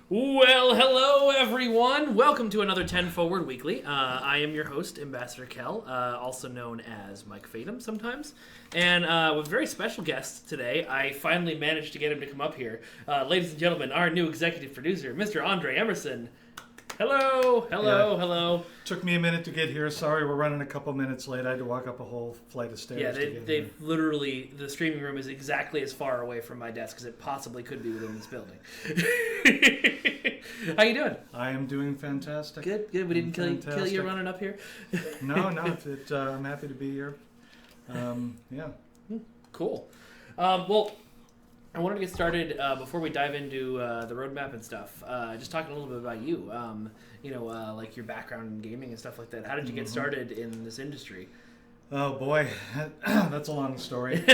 Well, hello everyone. Welcome to another 10 Forward Weekly. I am your host, Ambassador Kel, also known as Mike Fatum sometimes. And with a very special guest today, I finally managed to get him to come up here. Ladies and gentlemen, our new executive producer, Mr. Andre Emerson. Hello. Took me a minute to get here. Sorry, we're running a couple minutes late. I had to walk up a whole flight of stairs to get here. They've literally, the streaming room is exactly as far away from my desk as it possibly could be within this building. How you doing? I am doing fantastic. Good. We didn't kill you running up here? No. I'm happy to be here. Yeah. Cool. Well, I wanted to get started before we dive into the roadmap and stuff. Just talking a little bit about you. Like your background in gaming and stuff like that. How did you get started in this industry? Oh boy, that's a long story.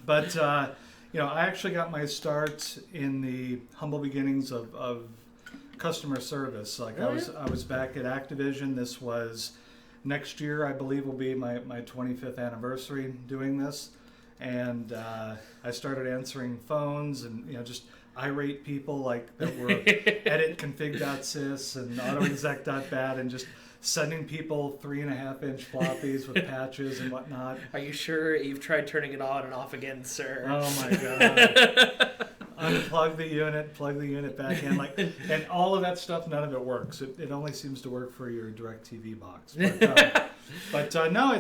But I actually got my start in the humble beginnings of customer service. I was back at Activision. This was next year, I believe, will be my 25th anniversary doing this. And I started answering phones and just irate people that were edit config.sys and autoexec.bat and just sending people 3.5-inch floppies with patches and whatnot. Are you sure you've tried turning it on and off again, sir? Oh my god. Unplug the unit, plug the unit back in, and all of that stuff, none of it works. It only seems to work for your DirecTV box. But no,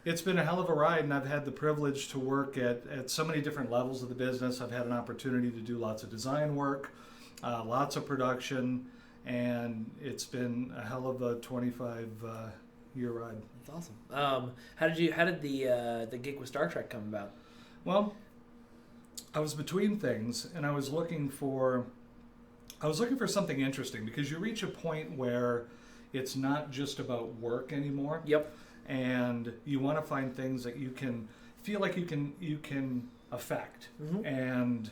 it's been a hell of a ride, and I've had the privilege to work at so many different levels of the business. I've had an opportunity to do lots of design work, lots of production, and it's been a hell of a 25-year ride. That's awesome. How did the gig with Star Trek come about? Well, I was between things, and I was looking for something interesting, because you reach a point where it's not just about work anymore. Yep. And you want to find things that you can feel like you can affect and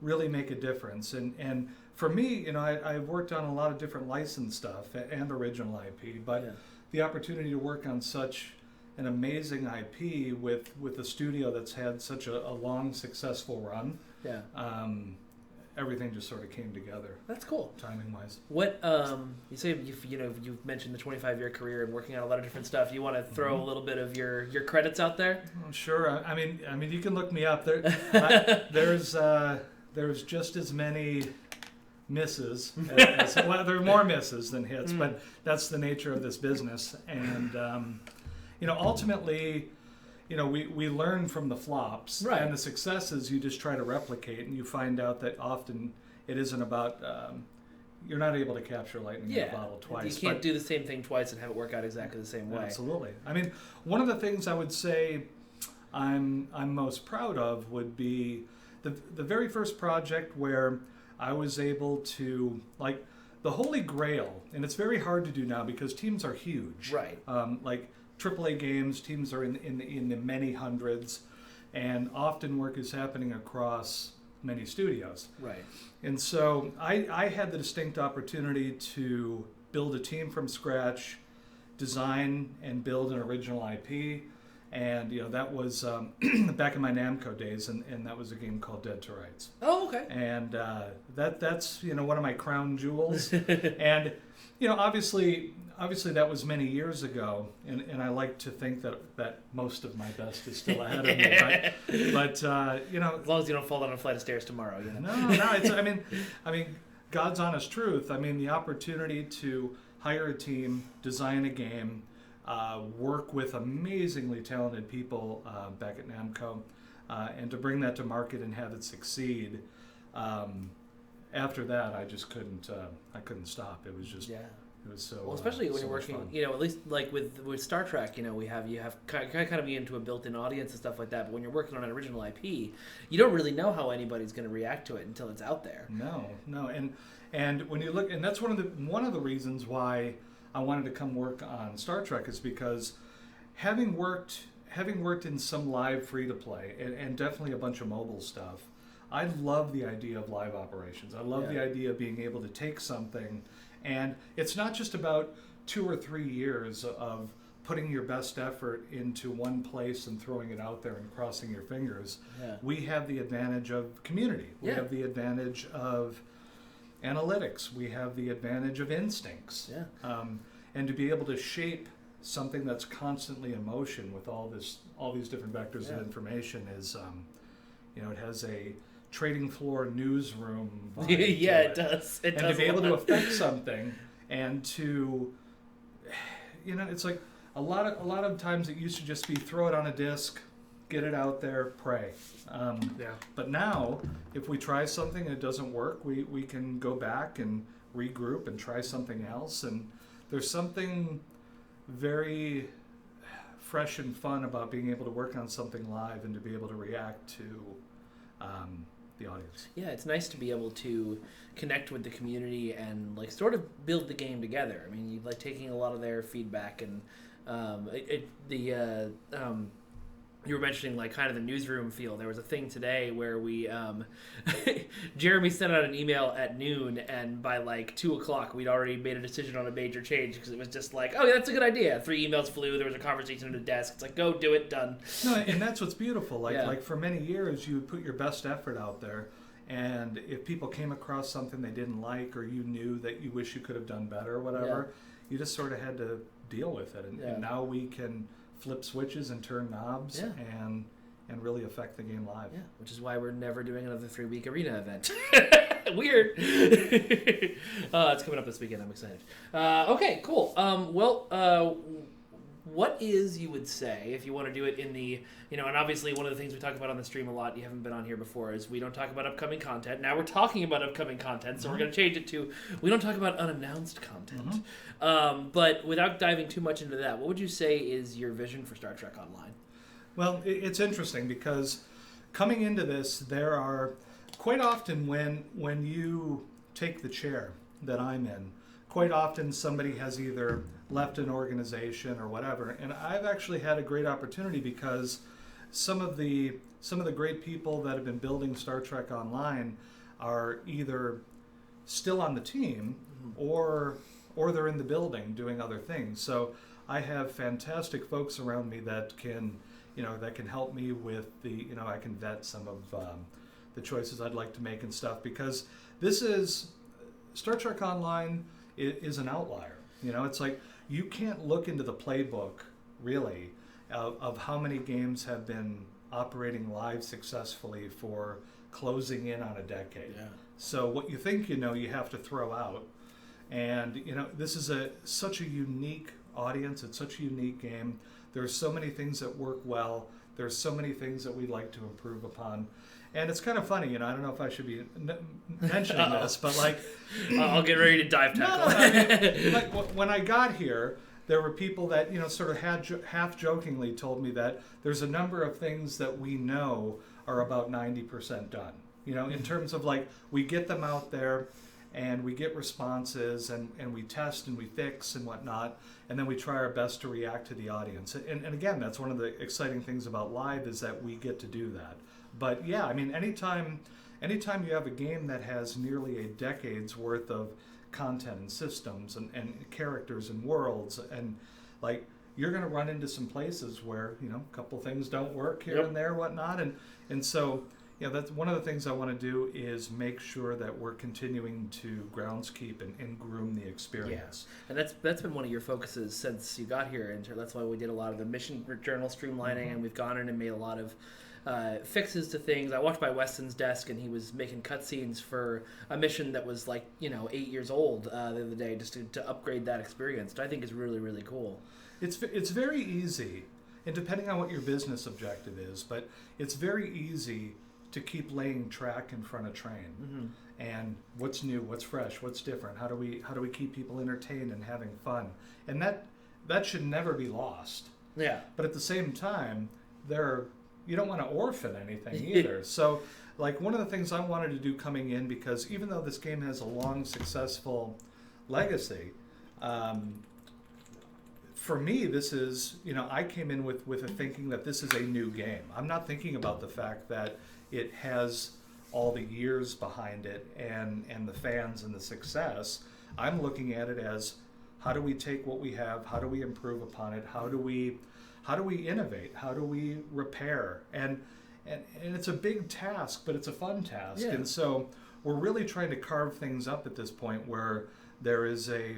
really make a difference. And for me, I've worked on a lot of different licensed stuff and original IP, but the opportunity to work on such an amazing IP with a studio that's had such a long, successful run, everything just sort of came together. That's cool. Timing wise. What you say you've mentioned the 25-year career and working on a lot of different stuff. You want to throw a little bit of your credits out there? Oh, sure. I mean you can look me up. There's just as many misses as well, there are more misses than hits, but that's the nature of this business. And ultimately, we learn from the flops, right, and the successes you just try to replicate, and you find out that often it isn't about, you're not able to capture lightning in a bottle twice. You can't do the same thing twice and have it work out exactly the same way. Absolutely. I mean, one of the things I would say I'm most proud of would be the very first project where I was able to, the Holy Grail, and it's very hard to do now because teams are huge. Right. AAA games, teams are in the many hundreds, and often work is happening across many studios. Right. And so I had the distinct opportunity to build a team from scratch, design and build an original IP, and that was back in my Namco days, and that was a game called Dead to Rights. Oh, okay. And that's one of my crown jewels, and obviously that was many years ago, and I like to think that most of my best is still ahead of me. But as long as you don't fall down a flight of stairs tomorrow. No. It's I mean, God's honest truth. I mean, the opportunity to hire a team, design a game, work with amazingly talented people back at Namco, and to bring that to market and have it succeed. After that, I just couldn't. I couldn't stop. It was just. Yeah. It was so. Well, especially when so you're working, fun. at least like with Star Trek, you have kind of be into a built-in audience and stuff like that. But when you're working on an original IP, you don't really know how anybody's going to react to it until it's out there. No, and when you look, and that's one of the reasons why I wanted to come work on Star Trek is because having worked in some live free-to-play and definitely a bunch of mobile stuff, I love the idea of live operations. I love the idea of being able to take something. And it's not just about 2 or 3 years of putting your best effort into one place and throwing it out there and crossing your fingers. Yeah. We have the advantage of community. We have the advantage of, analytics. We have the advantage of instincts. Yeah. And to be able to shape something that's constantly in motion with all these different vectors of information is, it has a trading floor newsroom vibe. Yeah, it does. It and does to be able to affect something, and to, it's like a lot of times it used to just be throw it on a disc, get it out there, pray. But now, if we try something and it doesn't work, we can go back and regroup and try something else. And there's something very fresh and fun about being able to work on something live and to be able to react to the audience. Yeah, it's nice to be able to connect with the community and like sort of build the game together. I mean, you like taking a lot of their feedback and you were mentioning like kind of the newsroom feel. There was a thing today where we Jeremy sent out an email at noon, and by like 2:00 we'd already made a decision on a major change because it was just like, oh yeah, that's a good idea. 3 emails flew. There was a conversation at a desk. It's like, go do it, done. No, and that's what's beautiful. Like for many years, you would put your best effort out there, and if people came across something they didn't like, or you knew that you wish you could have done better or whatever, you just sort of had to deal with it. And now we can flip switches and turn knobs and really affect the game live. Yeah, which is why we're never doing another 3-week arena event. Weird. It's coming up this weekend. I'm excited. Okay, cool. What is, you would say, if you want to do it in the, and obviously one of the things we talk about on the stream a lot, you haven't been on here before, is we don't talk about upcoming content. Now we're talking about upcoming content, so we're going to change it to, we don't talk about unannounced content. But without diving too much into that, what would you say is your vision for Star Trek Online? Well, it's interesting because coming into this, there are quite often when you take the chair that I'm in, quite often somebody has either left an organization or whatever, and I've actually had a great opportunity because some of the great people that have been building Star Trek Online are either still on the team or they're in the building doing other things. So I have fantastic folks around me that can help me with I can vet some of the choices I'd like to make and stuff, because this is Star Trek Online is an outlier. It's like you can't look into the playbook really of how many games have been operating live successfully for closing in on a decade. Yeah. So what you think you have to throw out. And this is such a unique audience. It's such a unique game. There's so many things that work well. There's so many things that we'd like to improve upon. And it's kind of funny, I don't know if I should be mentioning this, but like... I'll get ready to dive tackle. Like when I got here, there were people that, sort of half-jokingly told me that there's a number of things that we know are about 90% done. In terms of like, we get them out there, and we get responses, and we test and we fix and whatnot, and then we try our best to react to the audience. And again, that's one of the exciting things about live is that we get to do that. But yeah, I mean, anytime you have a game that has nearly a decade's worth of content and systems and characters and worlds, and like you're going to run into some places where a couple things don't work here and there, whatnot, and so. That's one of the things I want to do is make sure that we're continuing to groundskeep and groom the experience. Yeah. And that's been one of your focuses since you got here, and that's why we did a lot of the mission journal streamlining, and we've gone in and made a lot of fixes to things. I walked by Weston's desk, and he was making cutscenes for a mission that was like 8 years old the other day, just to upgrade that experience, which I think is really, really cool. It's very easy, and depending on what your business objective is, but it's very easy to keep laying track in front of train, and what's new, what's fresh, what's different. How do we keep people entertained and having fun? And that should never be lost. Yeah. But at the same time, you don't want to orphan anything either. So, like one of the things I wanted to do coming in, because even though this game has a long, successful legacy, for me, this is I came in with a thinking that this is a new game. I'm not thinking about the fact that it has all the years behind it and the fans and the success. I'm looking at it as, how do we take what we have? How do we improve upon it? How do we innovate? How do we repair? And it's a big task, but it's a fun task. Yeah. And so we're really trying to carve things up at this point where there is a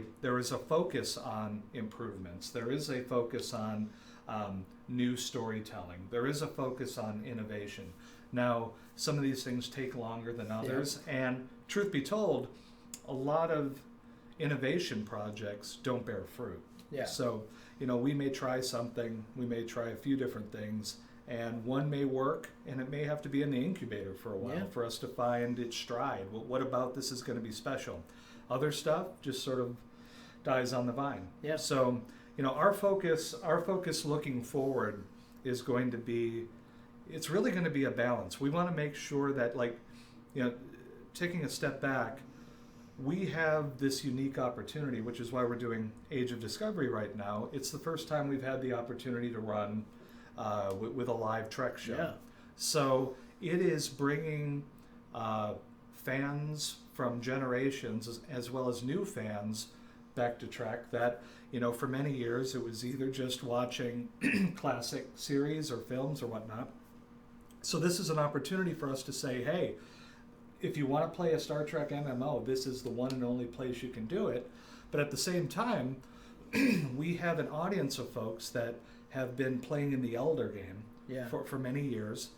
focus on improvements. There is a focus on new storytelling. There is a focus on innovation. Now, some of these things take longer than others, and truth be told, a lot of innovation projects don't bear fruit. Yeah. So, we may try something, we may try a few different things, and one may work, and it may have to be in the incubator for a while for us to find its stride. What about this is going to be special? Other stuff just sort of dies on the vine. Yeah. So, our focus looking forward is going to be, it's really going to be a balance. We want to make sure that, taking a step back, we have this unique opportunity, which is why we're doing Age of Discovery right now. It's the first time we've had the opportunity to run with a live Trek show. Yeah. So it is bringing fans from generations as well as new fans back to Trek that, for many years it was either just watching classic series or films or whatnot. So this is an opportunity for us to say, hey, if you want to play a Star Trek MMO, this is the one and only place you can do it. But at the same time, we have an audience of folks that have been playing in the Elder game for many years.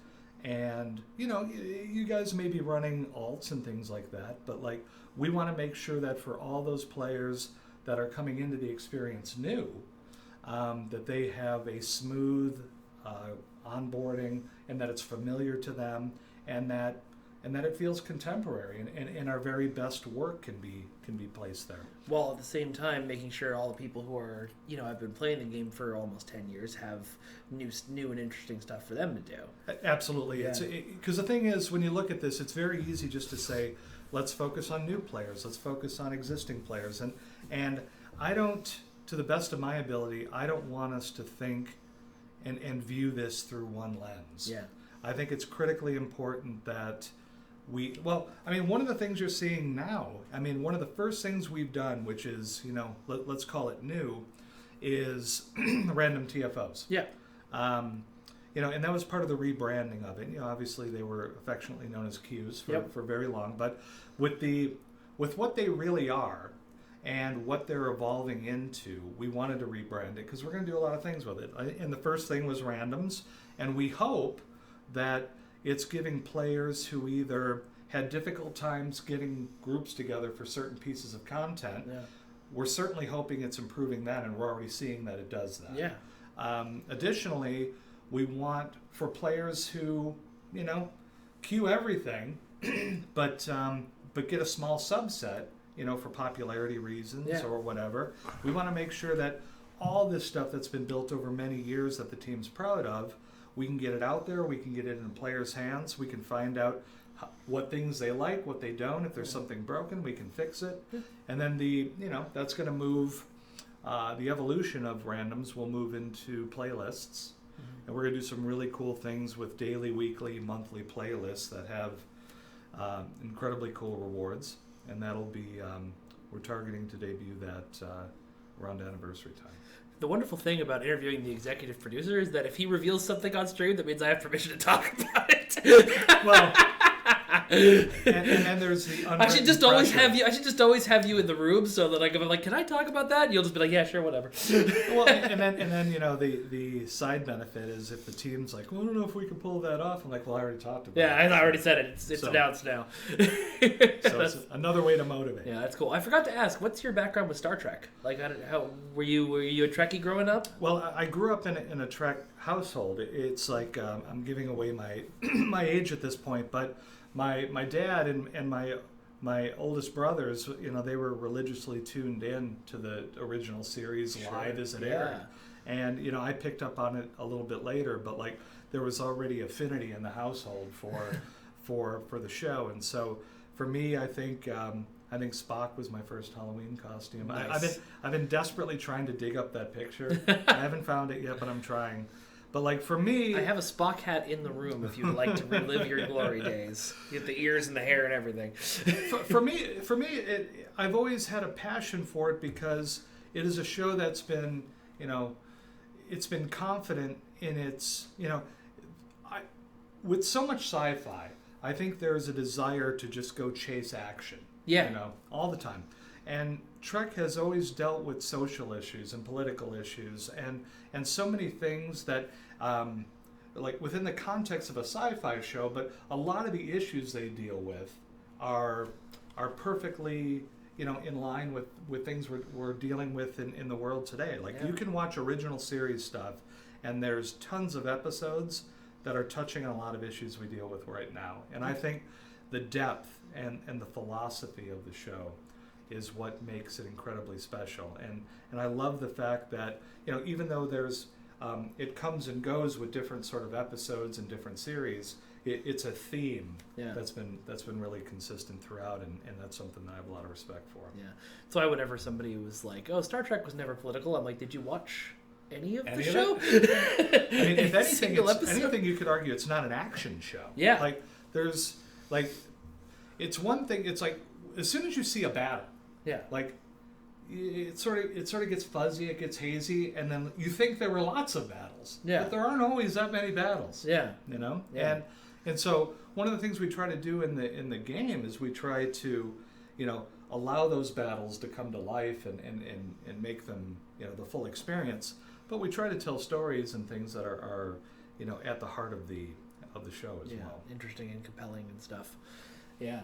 And, you guys may be running alts and things like that, but we want to make sure that for all those players that are coming into the experience new, that they have a smooth onboarding and that it's familiar to them and that it feels contemporary and our very best work can be placed there. While at the same time making sure all the people who are, have been playing the game for almost 10 years have new and interesting stuff for them to do. Absolutely. Yeah. Because the thing is, when you look at this, it's very easy just to say, let's focus on new players, let's focus on existing players. And I don't, to the best of my ability, I don't want us to think and view this through one lens. Yeah. I think it's critically important that one of the things you're seeing now, one of the first things we've done, which is, let's call it new, is random TFOs. Yeah. And that was part of the rebranding of it. Obviously they were affectionately known as Qs for very long, but with what they really are and what they're evolving into, we wanted to rebrand it because we're going to do a lot of things with it. And the first thing was randoms, and we hope that it's giving players who either had difficult times getting groups together for certain pieces of content. Yeah. We're certainly hoping it's improving that, and we're already seeing that it does that. Yeah. Additionally, we want for players who, queue everything, but get a small subset, for popularity reasons or whatever. We want to make sure that all this stuff that's been built over many years that the team's proud of, we can get it out there, we can get it in players' hands, we can find out what things they like, what they don't. If there's something broken, we can fix it. And then that's going to move, the evolution of randoms will move into playlists. And we're going to do some really cool things with daily, weekly, monthly playlists that have incredibly cool rewards. And that'll be, we're targeting to debut that around anniversary time. The wonderful thing about interviewing the executive producer is that if he reveals something on stream, that means I have permission to talk about it. Well, and then there's the I should just always have you in the room so that I'm like, can I talk about that? And you'll just be like, yeah, sure, whatever. Well, and then the side benefit is if the team's like, well, I don't know if we can pull that off. I'm like, well, I already talked about it. Yeah, I already said it. It's announced now. So it's another way to motivate. Yeah, that's cool. I forgot to ask, what's your background with Star Trek? Like, how were you a Trekkie growing up? Well, I grew up in a Trek household. It's like I'm giving away my my age at this point, but my dad and my oldest brothers, they were religiously tuned in to the original series live as it aired. And I picked up on it a little bit later, but there was already affinity in the household for the show. And so for me, I think Spock was my first Halloween costume. Nice. I've been desperately trying to dig up that picture. I haven't found it yet, but I'm trying. But for me, I have a Spock hat in the room if you'd like to relive your glory days. You get the ears and the hair and everything. for me, I've always had a passion for it because it is a show that's been, it's been confident in its, with so much sci-fi. I think there's a desire to just go chase action. Yeah. You know, all the time. And Trek has always dealt with social issues and political issues and so many things that, like within the context of a sci-fi show, but a lot of the issues they deal with are perfectly, you know, in line with things we're dealing with in the world today. Like you can watch original series stuff, and there's tons of episodes that are touching on a lot of issues we deal with right now. And I think the depth and the philosophy of the show is what makes it incredibly special. And I love the fact that, you know, even though there's it comes and goes with different sort of episodes and different series, it's a theme that's been really consistent throughout, and that's something that I have a lot of respect for. Yeah. So whenever somebody was like, "Oh, Star Trek was never political," I'm like, "Did you watch any of the show?" I mean, if anything, you could argue it's not an action show. Yeah. Like there's like, it's one thing. It's like as soon as you see a battle, like it sort of gets fuzzy, it gets hazy, and then you think there were lots of battles. Yeah. But there aren't always that many battles. Yeah. You know? Yeah. And so one of the things we try to do in the game is we try to, you know, allow those battles to come to life and make them, you know, the full experience. But we try to tell stories and things that are you know, at the heart of the show as well. Interesting and compelling and stuff. Yeah.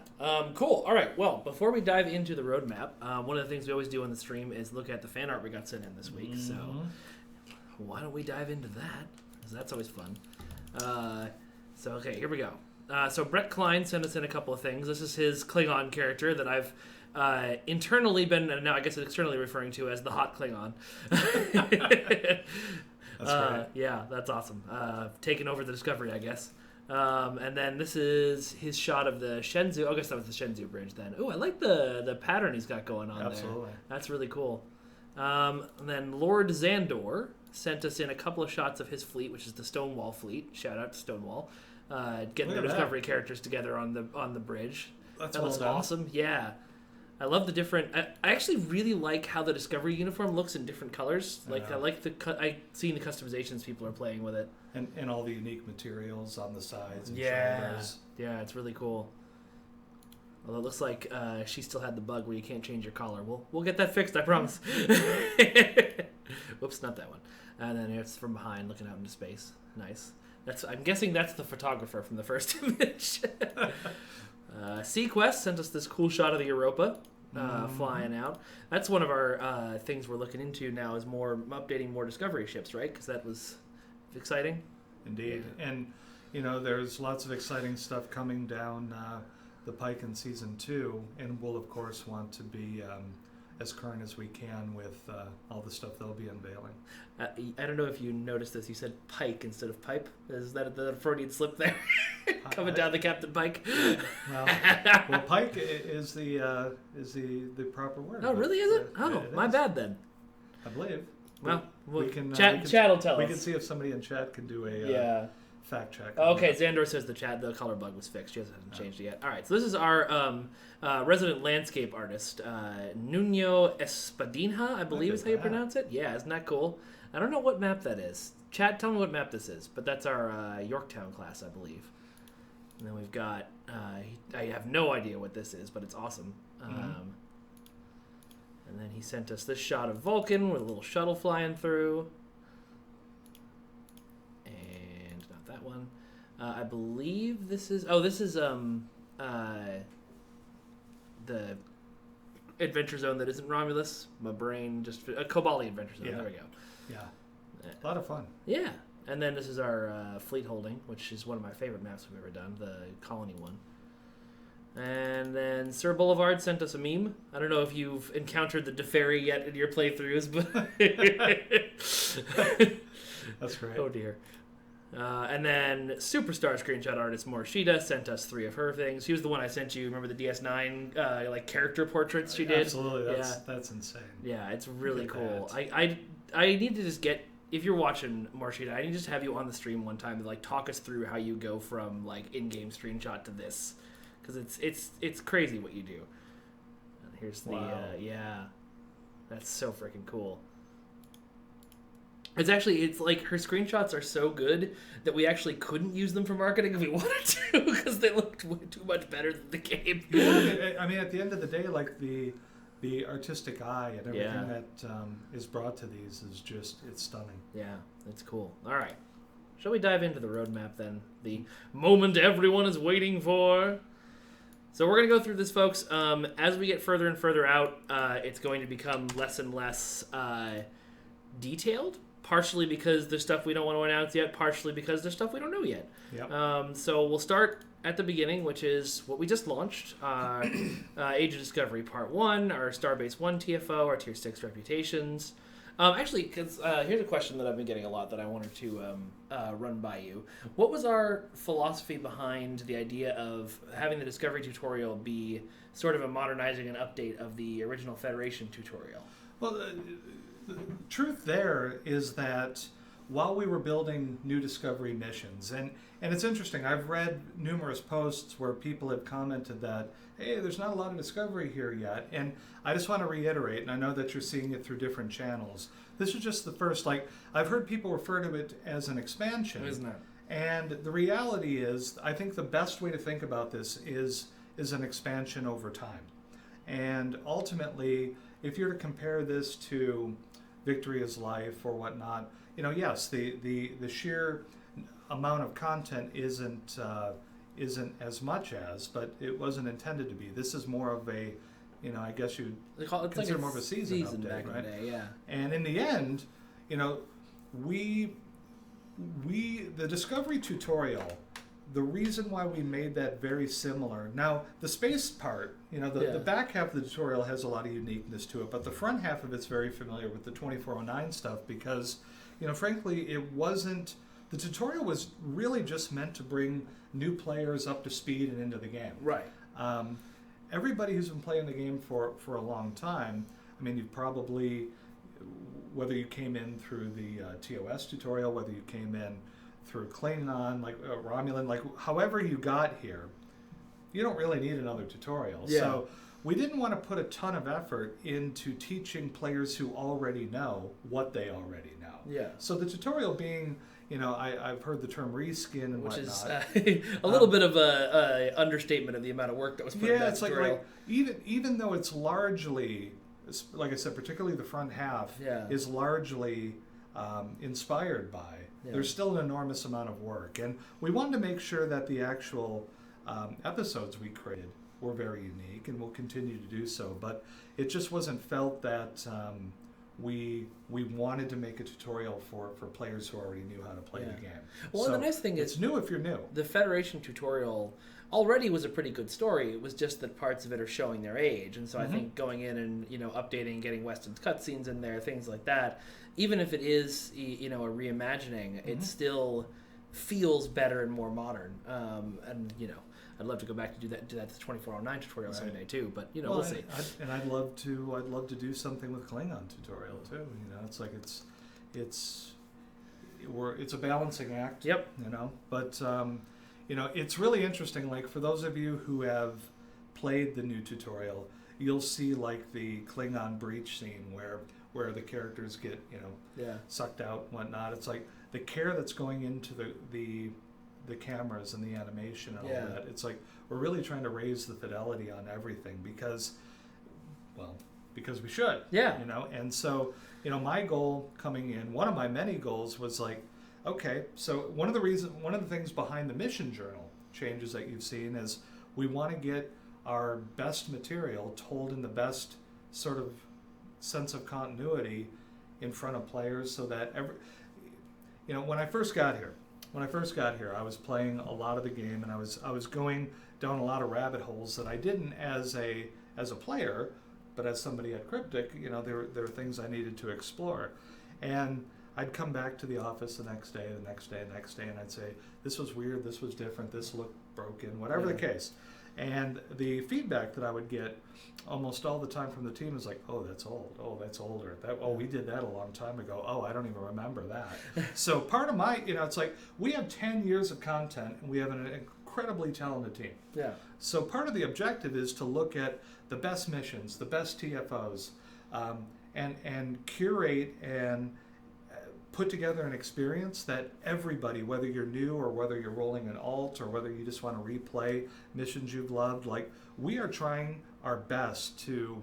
Cool. All right. Well, before we dive into the roadmap, one of the things we always do on the stream is look at the fan art we got sent in this week. Mm-hmm. So why don't we dive into that? Because that's always fun. So, okay, here we go. So Brett Klein sent us in a couple of things. This is his Klingon character that I've internally been, and now I guess externally referring to as the hot Klingon. That's great. Yeah, that's awesome. Taking over the Discovery, I guess. And then this is his shot of the Shenzhou. I guess that was the Shenzhou bridge then. Oh, I like the pattern he's got going on there. Absolutely. That's really cool. And then Lord Xandor sent us in a couple of shots of his fleet, which is the Stonewall fleet. Shout out to Stonewall. Getting the Discovery characters together on the bridge. That looks awesome. Yeah. I love the different. I actually really like how the Discovery uniform looks in different colors. Like I like I've seen the customizations people are playing with it, and all the unique materials on the sides. And shoulders. Yeah, it's really cool. Although it looks like she still had the bug where you can't change your collar. We'll get that fixed, I promise. Whoops, not that one. And then it's from behind, looking out into space. Nice. I'm guessing that's the photographer from the first image. Sequest sent us this cool shot of the Europa flying out. That's one of our things we're looking into now, is updating more Discovery ships, right? Because that was exciting. Indeed. Yeah. And, you know, there's lots of exciting stuff coming down the pike in Season 2, and we'll, of course, want to be as current as we can with all the stuff they'll be unveiling. I don't know if you noticed this. You said pike instead of pipe. Is that the Freudian slip there? Coming down the Captain Pike. Well, pike is the proper word. Oh, really? Is it? My bad then. I believe. Well, chat will tell us. We can see if somebody in chat can do a fact check. Okay, Xandor says the color bug was fixed. She hasn't changed it yet. All right, so this is our resident landscape artist, Nuno Espadinha, I believe is how you pronounce it. Yeah, isn't that cool? I don't know what map that is. Chat, tell me what map this is. But that's our Yorktown class, I believe. And then we've got, I have no idea what this is, but it's awesome. And then he sent us this shot of Vulcan with a little shuttle flying through. And not that one. I believe this is, the Adventure Zone that isn't Romulus. My brain just, a Kobali Adventure Zone, there we go. Yeah. A lot of fun. Yeah. And then this is our fleet holding, which is one of my favorite maps we've ever done, the colony one. And then Sir Boulevard sent us a meme. I don't know if you've encountered the Deferi yet in your playthroughs, but that's great. Oh dear. And then Superstar screenshot artist Morishita sent us 3 of her things. She was the one I sent you. Remember the DS9 like character portraits she did? Absolutely. That's insane. Yeah, it's really cool. I need to just get, if you're watching Morishita, I need to just have you on the stream one time to like talk us through how you go from like in-game screenshot to this, because it's crazy what you do. And here's the that's so freaking cool. It's like her screenshots are so good that we actually couldn't use them for marketing if we wanted to because they looked way too much better than the game. Yeah, I mean, at the end of the day, like the artistic eye and everything that is brought to these is just, it's stunning. Yeah, it's cool. All right. Shall we dive into the roadmap then? The moment everyone is waiting for. So we're going to go through this, folks. As we get further and further out, it's going to become less and less detailed, partially because there's stuff we don't want to announce yet, partially because there's stuff we don't know yet. Yep. So we'll start at the beginning, which is what we just launched, Age of Discovery Part 1, our Starbase 1 TFO, our Tier 6 reputations. Actually, because here's a question that I've been getting a lot that I wanted to run by you. What was our philosophy behind the idea of having the Discovery tutorial be sort of a modernizing and update of the original Federation tutorial? Well, the truth there is that while we were building new Discovery missions, and it's interesting, I've read numerous posts where people have commented that, hey, there's not a lot of Discovery here yet, and I just want to reiterate, and I know that you're seeing it through different channels, this is just the first, like, I've heard people refer to it as an expansion. Isn't it? And the reality is, I think the best way to think about this is an expansion over time. And ultimately, if you're to compare this to Victory is Life or whatnot, you know, yes, the sheer amount of content isn't as much as, but it wasn't intended to be. This is more of a, you know, I guess you'd consider like more of a season update, back right? in the day, yeah. And in the end, you know, the Discovery tutorial, the reason why we made that very similar. Now, the space part, you know, the back half of the tutorial has a lot of uniqueness to it, but the front half of it's very familiar with the 2409 stuff because, you know, frankly, the tutorial was really just meant to bring new players up to speed and into the game. Right. Everybody who's been playing the game for a long time, I mean, you've probably, whether you came in through the TOS tutorial, whether you came in through Klingon, like Romulan, like however you got here, you don't really need another tutorial. Yeah. So we didn't want to put a ton of effort into teaching players who already know what they already know. Yeah. So the tutorial being, you know, I've heard the term reskin and Which whatnot. is a little bit of a understatement of the amount of work that was put in that tutorial. Like even though it's largely, like I said, particularly the front half is largely inspired by, there's still an enormous amount of work. And we wanted to make sure that the actual episodes we created were very unique, and we'll continue to do so. But it just wasn't felt that we wanted to make a tutorial for players who already knew how to play the game. Well, so and the nice thing is, it's new if you're new. The Federation tutorial already was a pretty good story. It was just that parts of it are showing their age, and so I think going in and, you know, updating, getting Weston's cutscenes in there, things like that, even if it is, you know, a reimagining, it still feels better and more modern. And, you know, I'd love to go back to do that to the 2409 tutorial someday too, but, you know, we'll see. I'd love to do something with Klingon tutorial too. You know, it's like it's a balancing act. Yep. You know, but you know, it's really interesting. Like for those of you who have played the new tutorial, you'll see like the Klingon breach scene where the characters get, you know, sucked out and whatnot. It's like the care that's going into the cameras and the animation and all that. It's like we're really trying to raise the fidelity on everything because we should. Yeah. You know, and so, you know, my goal coming in, one of my many goals was like, okay, so one of the things behind the mission journal changes that you've seen is we want to get our best material told in the best sort of sense of continuity in front of players so that you know, when I first got here, I was playing a lot of the game, and I was going down a lot of rabbit holes that I didn't as a player, but as somebody at Cryptic, you know, there were things I needed to explore. And I'd come back to the office the next day, and I'd say, this was weird, this was different, this looked broken, whatever the case. And the feedback that I would get almost all the time from the team is like, oh, that's old. Oh, that's older. We did that a long time ago. Oh, I don't even remember that. So part of my, you know, it's like we have 10 years of content and we have an incredibly talented team. Yeah. So part of the objective is to look at the best missions, the best TFOs, and curate and put together an experience that everybody, whether you're new or whether you're rolling an alt or whether you just want to replay missions you've loved, like we are trying our best to,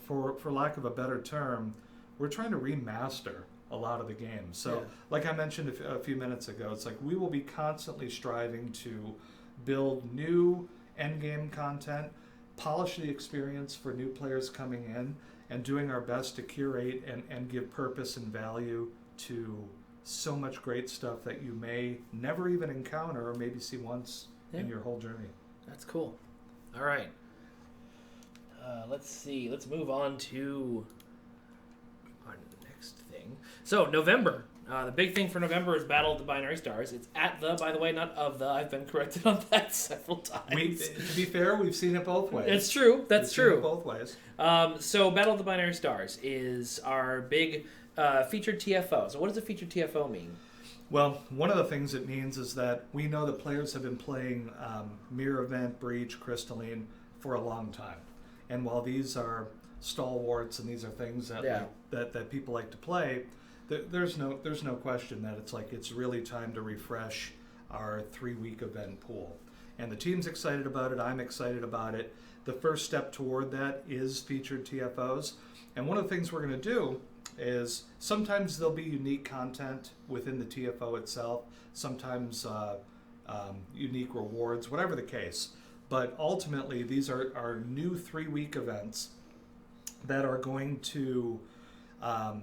for lack of a better term, we're trying to remaster a lot of the games. So like I mentioned a few minutes ago, it's like we will be constantly striving to build new endgame content, polish the experience for new players coming in, and doing our best to curate and give purpose and value to so much great stuff that you may never even encounter or maybe see once in your whole journey. That's cool. All right. Let's see. Let's move on to our next thing. So, November. The big thing for November is Battle of the Binary Stars. It's at the, by the way, not of the. I've been corrected on that several times. To be fair, we've seen it both ways. It's true. That's true. Seen it both ways. So Battle of the Binary Stars is our big featured TFO. So what does a featured TFO mean? Well, one of the things it means is that we know that players have been playing Mirror Event, Breach, Crystalline for a long time. And while these are stalwarts and these are things that that people like to play, there's no question that it's really time to refresh our 3-week event pool. And the team's excited about it. I'm excited about it. The first step toward that is featured TFOs. And one of the things we're going to do is sometimes there'll be unique content within the TFO itself, sometimes unique rewards, whatever the case. But ultimately, these are our new 3-week events that are going to, let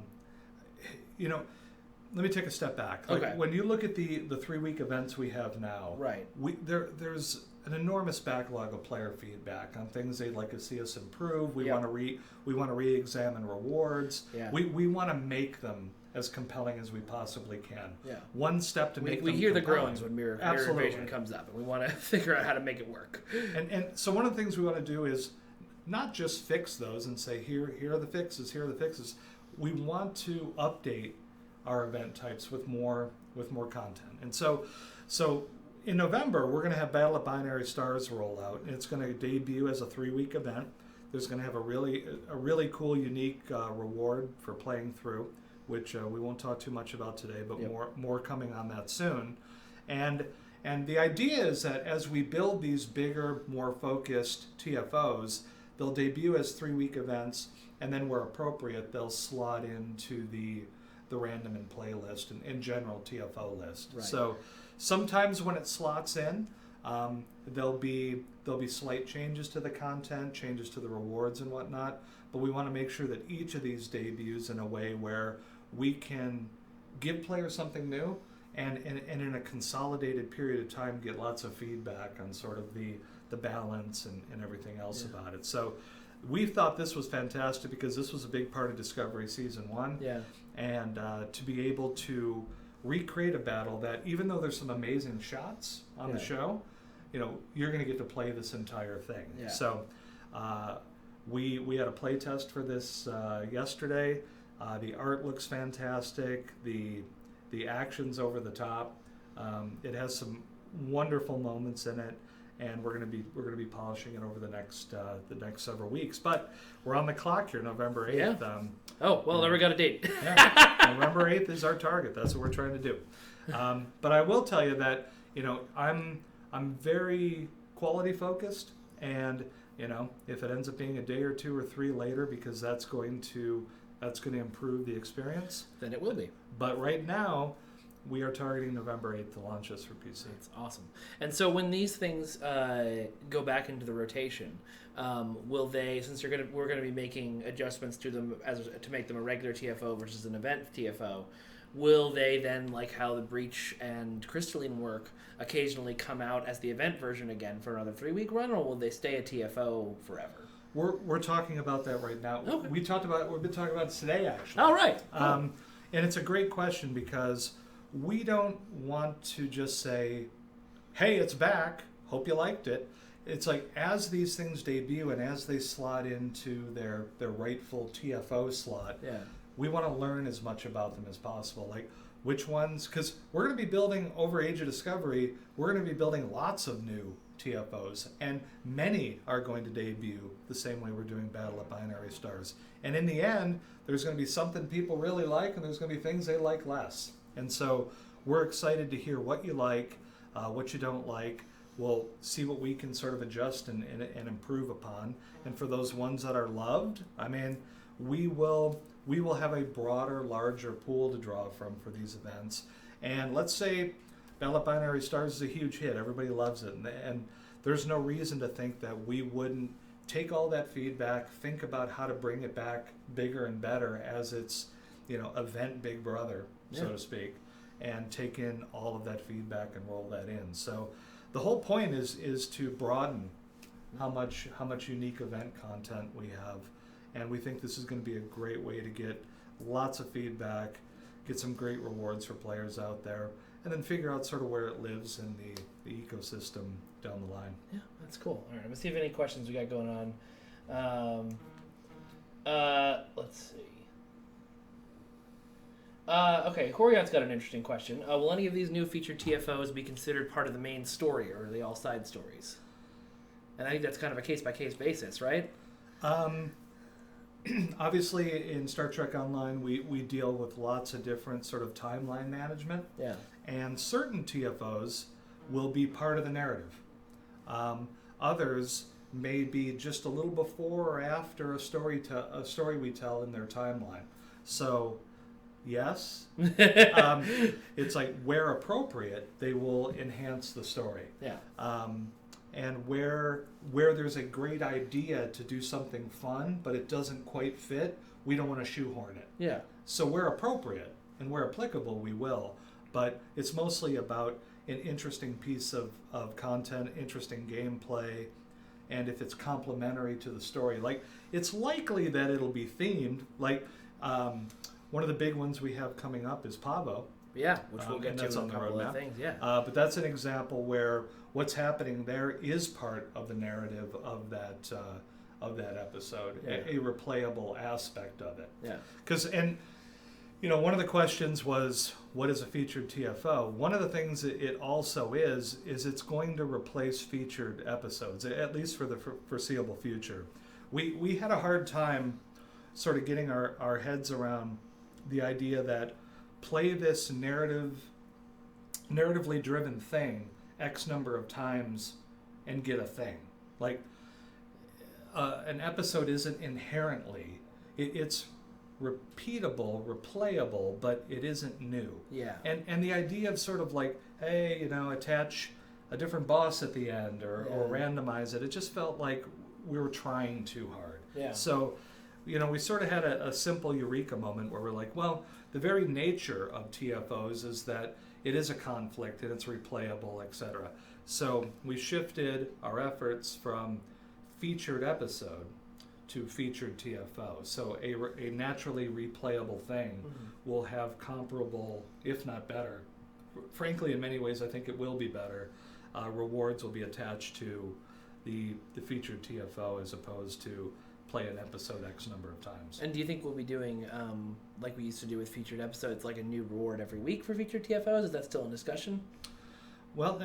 me take a step back. Like when you look at the 3-week events we have now, right? There's an enormous backlog of player feedback on things they'd like to see us improve. We want to re-examine rewards. Yeah. We want to make them as compelling as we possibly can. Yeah. One step to make them we hear compelling. The groans when Mirror Invasion comes up, and we want to figure out how to make it work. And so one of the things we want to do is not just fix those and say here are the fixes, here are the fixes. We want to update our event types with more content. And so in November, we're going to have Battle of Binary Stars roll out, and it's going to debut as a 3-week event. There's going to have a really cool, unique reward for playing through, which we won't talk too much about today, but more coming on that soon. And the idea is that as we build these bigger, more focused TFOs, they'll debut as 3-week events, and then where appropriate, they'll slot into the random and play list and general TFO list. Right. So sometimes when it slots in, there'll be slight changes to the content, changes to the rewards and whatnot, but we want to make sure that each of these debuts in a way where we can give players something new and in a consolidated period of time get lots of feedback on sort of the balance and everything else about it. So we thought this was fantastic because this was a big part of Discovery Season 1. Yeah. And to be able to recreate a battle that, even though there's some amazing shots on the show, you're going to get to play this entire thing. Yeah. So we had a play test for this yesterday. The art looks fantastic. The action's over the top. It has some wonderful moments in it, and we're going to be polishing it over the next several weeks. But we're on the clock here, November 8th. Yeah. Never got a date. November 8th is our target. That's what we're trying to do. But I will tell you that I'm very quality focused, and if it ends up being a day or 2 or 3 later, because that's going to improve the experience, then it will be. But right now, we are targeting November 8th to launch this for PC. That's awesome. And so when these things go back into the rotation, will they, since we're going to be making adjustments to them to make them a regular TFO versus an event TFO, will they then, like how the Breach and Crystalline work, occasionally come out as the event version again for another 3-week run, or will they stay a TFO forever? We're talking about that right now. Okay. We've been talking about it today, actually. Oh, right. And it's a great question because we don't want to just say, hey, it's back, hope you liked it. It's like, as these things debut and as they slot into their rightful TFO slot, we want to learn as much about them as possible. Like, which ones, because we're going to be building, over Age of Discovery, we're going to be building lots of new TFOs, and many are going to debut the same way we're doing Battle at Binary Stars. And in the end, there's going to be something people really like, and there's going to be things they like less. And so we're excited to hear what you like, what you don't like. We'll see what we can sort of adjust and improve upon. And for those ones that are loved, I mean, we will have a broader, larger pool to draw from for these events. And let's say Battle at Binary Stars is a huge hit. Everybody loves it. And there's no reason to think that we wouldn't take all that feedback, think about how to bring it back bigger and better as its, event big brother, so to speak, and take in all of that feedback and roll that in. So the whole point is to broaden how much unique event content we have. And we think this is going to be a great way to get lots of feedback, get some great rewards for players out there, and then figure out sort of where it lives in the ecosystem down the line. Yeah, that's cool. All right, let's see if any questions we got going on. Let's see. Okay, Coriot's got an interesting question. Will any of these new featured TFOs be considered part of the main story, or are they all side stories? And I think that's kind of a case-by-case basis, right? Obviously, in Star Trek Online, we deal with lots of different sort of timeline management. Yeah. And certain TFOs will be part of the narrative. Others may be just a little before or after a story we tell in their timeline. So, yes, it's like where appropriate, they will enhance the story. Yeah. And where there's a great idea to do something fun, but it doesn't quite fit, we don't want to shoehorn it. Yeah. So where appropriate and where applicable, we will. But it's mostly about an interesting piece of content, interesting gameplay, and if it's complementary to the story. Like, it's likely that it'll be themed. Like, one of the big ones we have coming up is Pavo. Yeah, which we'll get to in a couple of things, yeah. But that's an example where what's happening there is part of the narrative of that episode, a replayable aspect of it. Yeah. One of the questions was, what is a featured TFO? One of the things that it also is it's going to replace featured episodes, at least for the foreseeable future. We had a hard time sort of getting our heads around the idea that play this narratively driven thing X number of times and get a thing. Like, an episode isn't inherently, it's repeatable, replayable, but it isn't new. Yeah. And the idea of sort of like, hey, attach a different boss at the end or randomize it just felt like we were trying too hard. Yeah. So, we sort of had a simple eureka moment where we're like, well, the very nature of TFOs is that it is a conflict and it's replayable, etc. So we shifted our efforts from featured episode to featured TFO. So a naturally replayable thing will have comparable, if not better. Frankly, in many ways, I think it will be better. Rewards will be attached to the featured TFO as opposed to play an episode X number of times. And do you think we'll be doing, like we used to do with featured episodes, like a new reward every week for featured TFOs? Is that still in discussion? Well,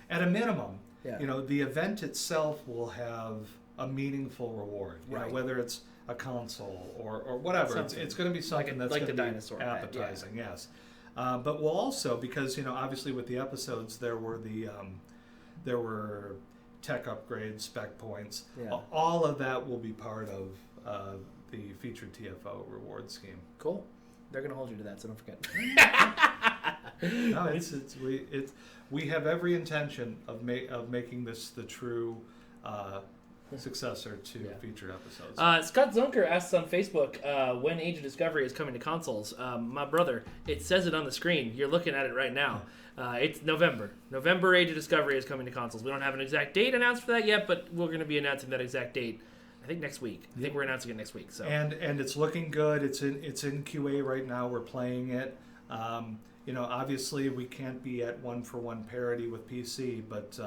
at a minimum, yeah. The event itself will have a meaningful reward, right. Whether it's a console or whatever. It's going to be something that's like going the to be dinosaur appetizing, yes. But we'll also, because obviously with the episodes there were tech upgrades, spec points. Yeah. All of that will be part of the featured TFO reward scheme. Cool. They're going to hold you to that, so don't forget. No, we have every intention of making this the true successor to featured episodes. Scott Zunker asks on Facebook when Age of Discovery is coming to consoles. My brother, it says it on the screen. You're looking at it right now. It's November. November, Age of Discovery is coming to consoles. We don't have an exact date announced for that yet, but we're going to be announcing that exact date, I think, next week. I think we're announcing it next week. So and it's looking good. It's in QA right now. We're playing it. Obviously we can't be at one-for-one parity with PC, but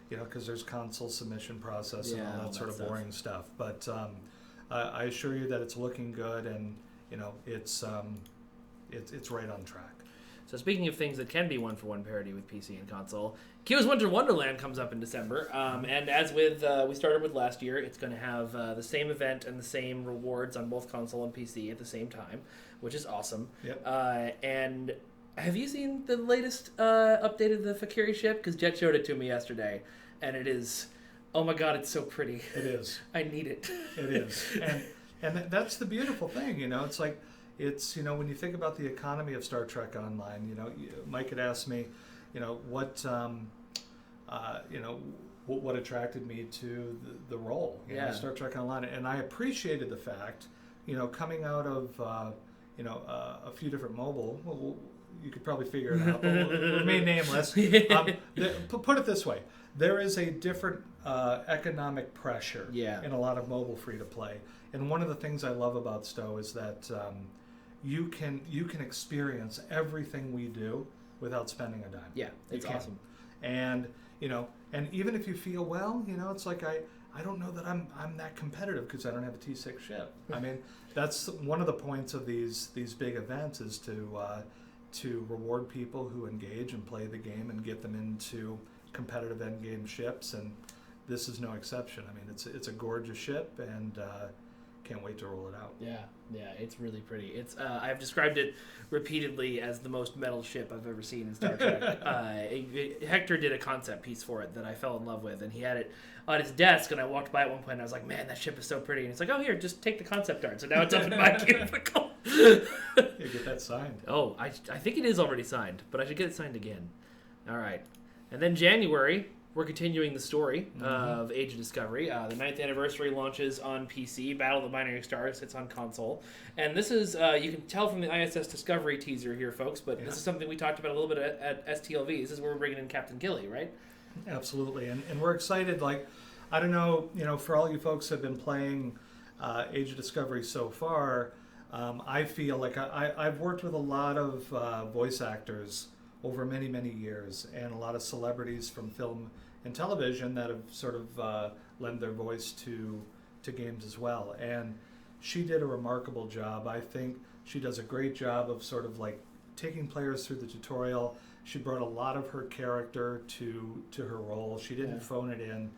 because there's console submission process and all that sort of boring stuff. But I assure you that it's looking good, and it's right on track. So speaking of things that can be one-for-one parity with PC and console, Kyo's Winter Wonderland comes up in December, and as with we started with last year, it's going to have the same event and the same rewards on both console and PC at the same time, which is awesome. Yep. And have you seen the latest update of the Fakiri ship? Because Jet showed it to me yesterday, and it is, oh my god, it's so pretty. It is. I need it. It is. And that's the beautiful thing, it's like, it's, when you think about the economy of Star Trek Online, Mike had asked me, what attracted me to the role, Star Trek Online. And I appreciated the fact, coming out of, a few different mobile, you could probably figure it out, but we'll remain nameless. Put it this way. There is a different economic pressure in a lot of mobile free-to-play. And one of the things I love about Stowe is that you can experience everything we do without spending a dime. Yeah, it's awesome. And, and even if you feel, it's like I don't know that I'm that competitive because I don't have a T6 ship. I mean, that's one of the points of these big events is to reward people who engage and play the game and get them into competitive end game ships, and this is no exception. I mean, it's a gorgeous ship, and can't wait to roll it out. Yeah, it's really pretty. It's I've described it repeatedly as the most metal ship I've ever seen in Star Trek. Hector did a concept piece for it that I fell in love with, and he had it on his desk, and I walked by at one point, and I was like, man, that ship is so pretty. And he's like, oh, here, just take the concept art. So now it's up in my cubicle. You get that signed. Oh, I think it is already signed, but I should get it signed again. All right. And then January, we're continuing the story of Age of Discovery. The 9th anniversary launches on PC. Battle of the Binary Stars hits on console. And this is, you can tell from the ISS Discovery teaser here, folks, but this is something we talked about a little bit at STLV. This is where we're bringing in Captain Gilly, right? Absolutely. And we're excited. Like, I don't know, for all you folks who have been playing Age of Discovery so far, I feel like I've worked with a lot of voice actors over many, many years, and a lot of celebrities from film and television that have sort of lent their voice to games as well. And she did a remarkable job. I think she does a great job of sort of like taking players through the tutorial. She brought a lot of her character to her role. She didn't phone it in.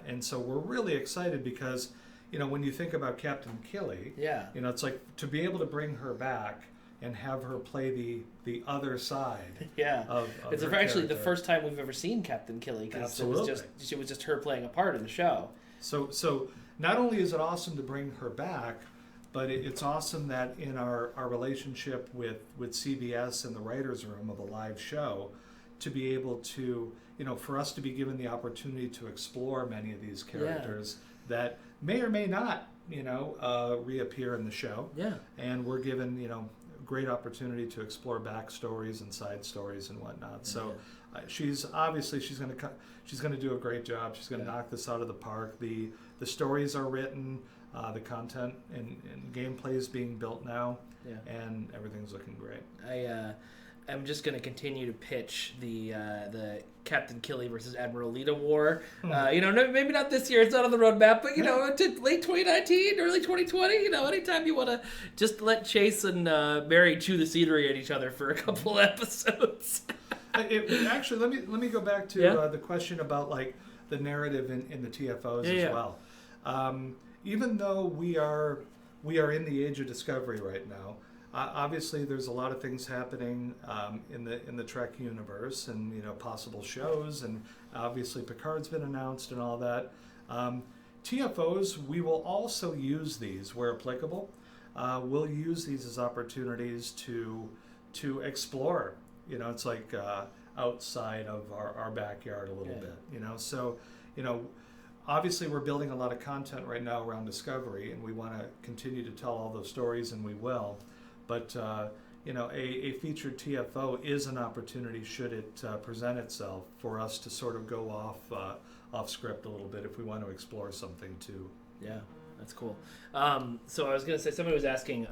And so we're really excited because, when you think about Captain Killy, it's like to be able to bring her back and have her play the other side. Of it's actually the first time we've ever seen Captain Killy, because it was just her playing a part in the show. So not only is it awesome to bring her back, but it's awesome that in our relationship with CBS and the writers' room of a live show, to be able to, for us to be given the opportunity to explore many of these characters that may or may not, reappear in the show. Yeah. And we're given, great opportunity to explore backstories and side stories and whatnot. So she's going to do a great job. She's going to knock this out of the park. The stories are written, the content and gameplay is being built now, and everything's looking great. I'm just going to continue to pitch the Captain Killy versus Admiral Lita war. Maybe not this year. It's not on the roadmap, but to late 2019, early 2020. Anytime you want to just let Chase and Mary chew the scenery at each other for a couple episodes. Actually, let me go back to the question about like the narrative in the TFOs as well. Even though we are in the Age of Discovery right now. Obviously, there's a lot of things happening in the Trek universe, and possible shows, and obviously Picard's been announced and all that. TFOs, we will also use these where applicable. We'll use these as opportunities to explore. It's like outside of our backyard a little bit. So obviously we're building a lot of content right now around Discovery, and we want to continue to tell all those stories, and we will. But a featured TFO is an opportunity, should it present itself, for us to sort of go off script a little bit if we want to explore something too. Yeah, that's cool. So I was going to say, somebody was asking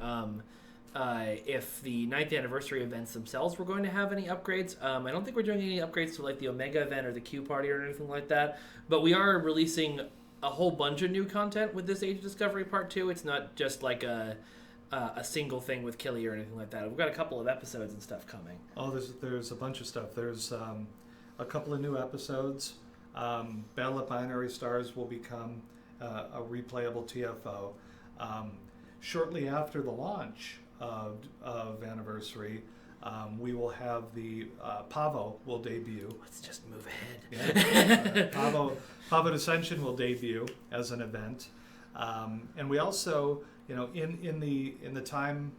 if the 9th anniversary events themselves were going to have any upgrades. I don't think we're doing any upgrades to like the Omega event or the Q Party or anything like that. But we are releasing a whole bunch of new content with this Age of Discovery Part 2. It's not just like a a single thing with Killy or anything like that. We've got a couple of episodes and stuff coming. Oh, there's a bunch of stuff. There's a couple of new episodes. Battle of Binary Stars will become a replayable TFO. Shortly after the launch of Anniversary, we will have the Pavo will debut. Let's just move ahead. Yeah. Pavo Ascension will debut as an event, and we also, in the time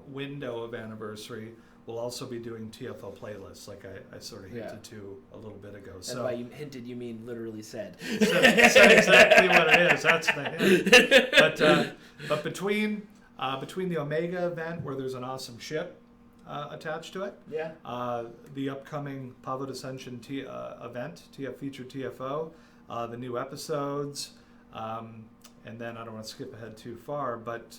window of Anniversary, we'll also be doing TFO playlists, like I sort of hinted to a little bit ago. And by you hinted, you mean literally said. Said exactly what it is. That's the hint. But between the Omega event, where there's an awesome ship attached to it, the upcoming Pavo Ascension event, TF featured TFO, the new episodes, and then I don't want to skip ahead too far, but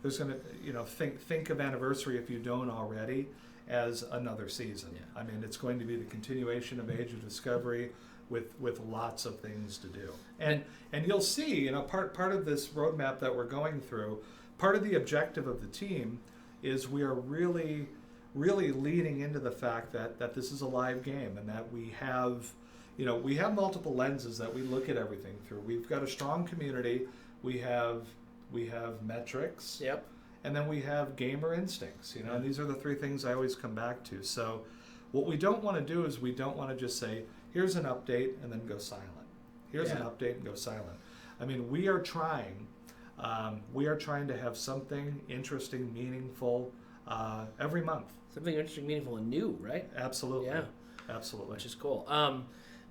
there's going to, think of Anniversary, if you don't already, as another season. Yeah. I mean, it's going to be the continuation of Age of Discovery with lots of things to do. And you'll see, part of this roadmap that we're going through, part of the objective of the team is we are really, really leaning into the fact that this is a live game, and that we have multiple lenses that we look at everything through. We've got a strong community. We have metrics. Yep. And then we have gamer instincts, and these are the three things I always come back to. So what we don't want to do is we don't want to just say, here's an update and then go silent. Here's an update and go silent. I mean, we are trying to have something interesting, meaningful every month. Something interesting, meaningful, and new, right? Absolutely. Yeah. Absolutely. Which is cool.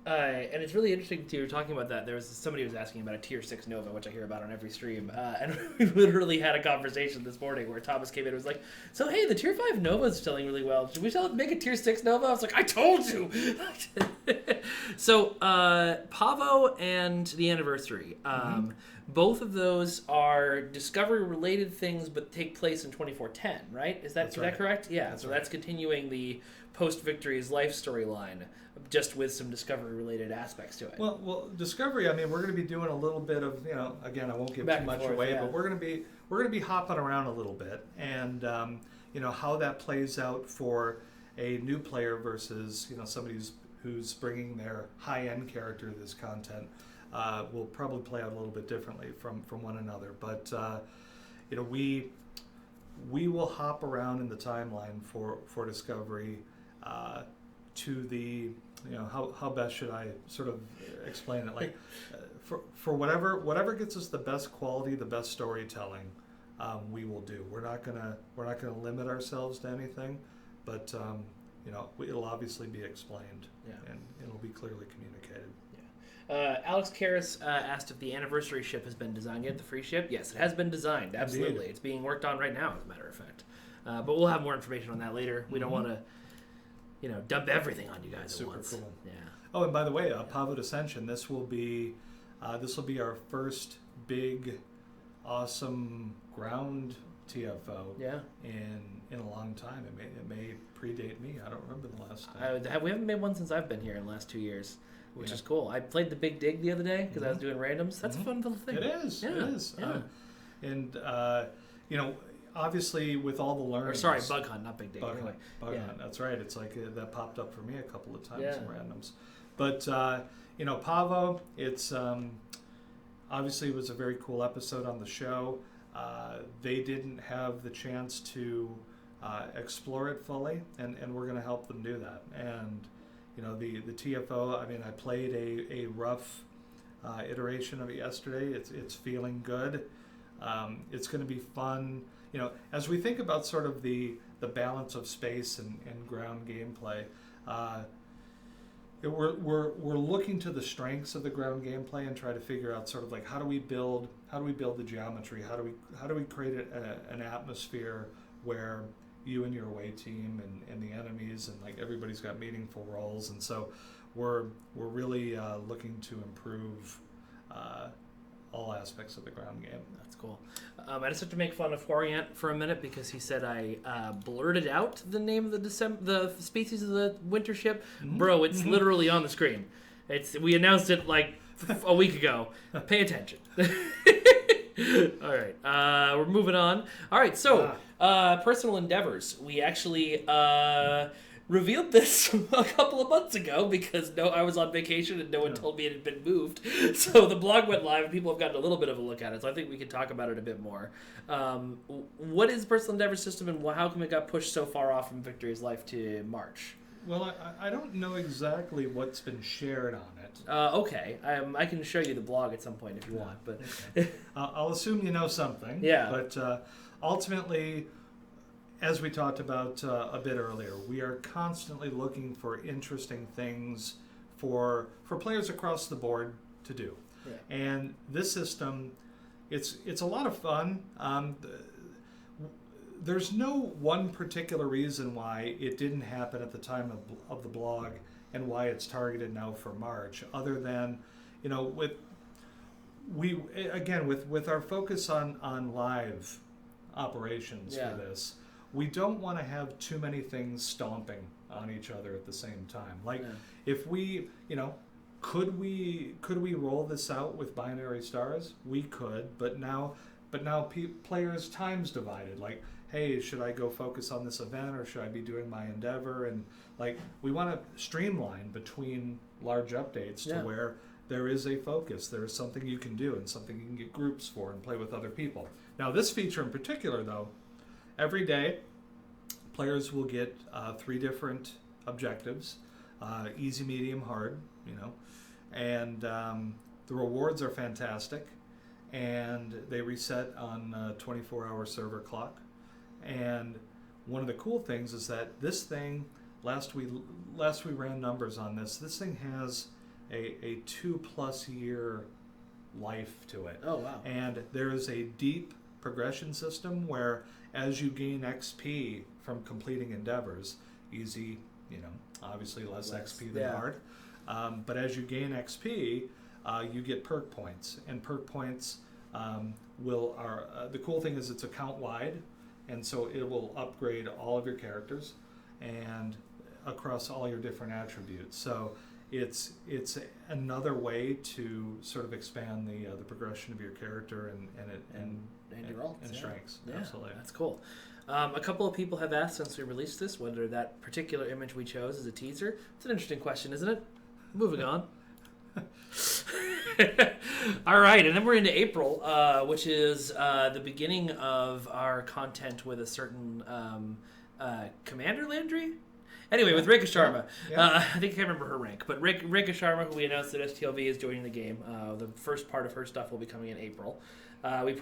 And it's really interesting to talking about that. There was somebody who was asking about a Tier 6 Nova, which I hear about on every stream. And we literally had a conversation this morning where Thomas came in and was like, so hey, the Tier 5 Nova is selling really well. Should we make a Tier 6 Nova? I was like, I told you! So, Pavo and the Anniversary. Both of those are Discovery-related things, but take place in 2410, right? Is that correct? Yeah, so that's continuing the post-Victory's life storyline, just with some Discovery-related aspects to it. Well, Discovery. I mean, we're going to be doing a little bit of, again, I won't give too much away, but we're going to be hopping around a little bit, and how that plays out for a new player versus somebody who's bringing their high-end character to this content will probably play out a little bit differently from one another. But we will hop around in the timeline for Discovery to the how best should I sort of explain it? Like for whatever gets us the best quality, the best storytelling, we will do. We're not gonna limit ourselves to anything, but it'll obviously be explained, and it'll be clearly communicated. Alex Karras asked if the Anniversary ship has been designed yet, the free ship. Yes, it has been designed, absolutely. Indeed. It's being worked on right now, as a matter of fact. But we'll have more information on that later. We don't want to, dump everything on you guys at once. Super cool. Yeah. Oh, and by the way, Pavo Ascension, this will be our first big, awesome ground TFO in a long time. It may predate me. I don't remember the last time. We haven't made one since I've been here in the last 2 years. Which is cool. I played the Big Dig the other day because I was doing randoms. That's a fun little thing. It is. Yeah. It is. Yeah. Obviously with all the learnings. Bug Hunt, not Big Dig. Bug Hunt. That's right. It's like that popped up for me a couple of times in randoms. But Pavo. It's obviously it was a very cool episode on the show. They didn't have the chance to explore it fully, and we're going to help them do that. And the TFO, I mean, I played a rough iteration of it yesterday. It's feeling good. It's going to be fun. As we think about sort of the balance of space and ground gameplay, we're looking to the strengths of the ground gameplay and try to figure out sort of like how do we build the geometry? How do we create an atmosphere where you and your away team and the enemies and like everybody's got meaningful roles, and so we're really looking to improve all aspects of the ground game. That's cool. I just have to make fun of Florian for a minute because he said I blurted out the name of the species of the winter ship. Bro, it's literally on the screen. We announced it like a week ago. Pay attention. All right, we're moving on. All right, so personal endeavors. We actually revealed this a couple of months ago because I was on vacation and no one told me it had been moved. So the blog went live and people have gotten a little bit of a look at it. So I think we can talk about it a bit more. What is the personal endeavor system and how come it got pushed so far off from Victory's life to March? Well, I don't know exactly what's been shared on it. Okay, I can show you the blog at some point if you want. But okay. I'll assume you know something. Yeah. But ultimately, as we talked about a bit earlier, we are constantly looking for interesting things for players across the board to do. Yeah. And this system, it's a lot of fun. There's no one particular reason why it didn't happen at the time of the blog and why it's targeted now for March, other than, with our focus on live operations for this, we don't want to have too many things stomping on each other at the same time. Like, if we, could we roll this out with binary stars? We could, but now players' time's divided. Like, hey, should I go focus on this event or should I be doing my endeavor? And we want to streamline between large updates to where there is a focus. There is something you can do and something you can get groups for and play with other people. Now, this feature in particular, though, every day players will get 3 different objectives, easy, medium, hard, and the rewards are fantastic, and they reset on a 24-hour server clock. And one of the cool things is that this thing, last we ran numbers on this thing has a 2+ year life to it. Oh, wow. And there is a deep progression system where as you gain XP from completing endeavors, easy, obviously less XP than hard, but as you gain XP, you get perk points, and perk points the cool thing is it's account wide. And so it will upgrade all of your characters and across all your different attributes. So it's another way to sort of expand the progression of your character and your alts, and strengths. Yeah, absolutely. That's cool. A couple of people have asked since we released this whether that particular image we chose is a teaser. It's an interesting question, isn't it? Moving on. All right, and then we're into April, which is the beginning of our content with a certain Commander Landry. Anyway, with Rika Sharma. I think I can't remember her rank, but Rika Sharma, who we announced at STLV, is joining the game. The first part of her stuff will be coming in April. We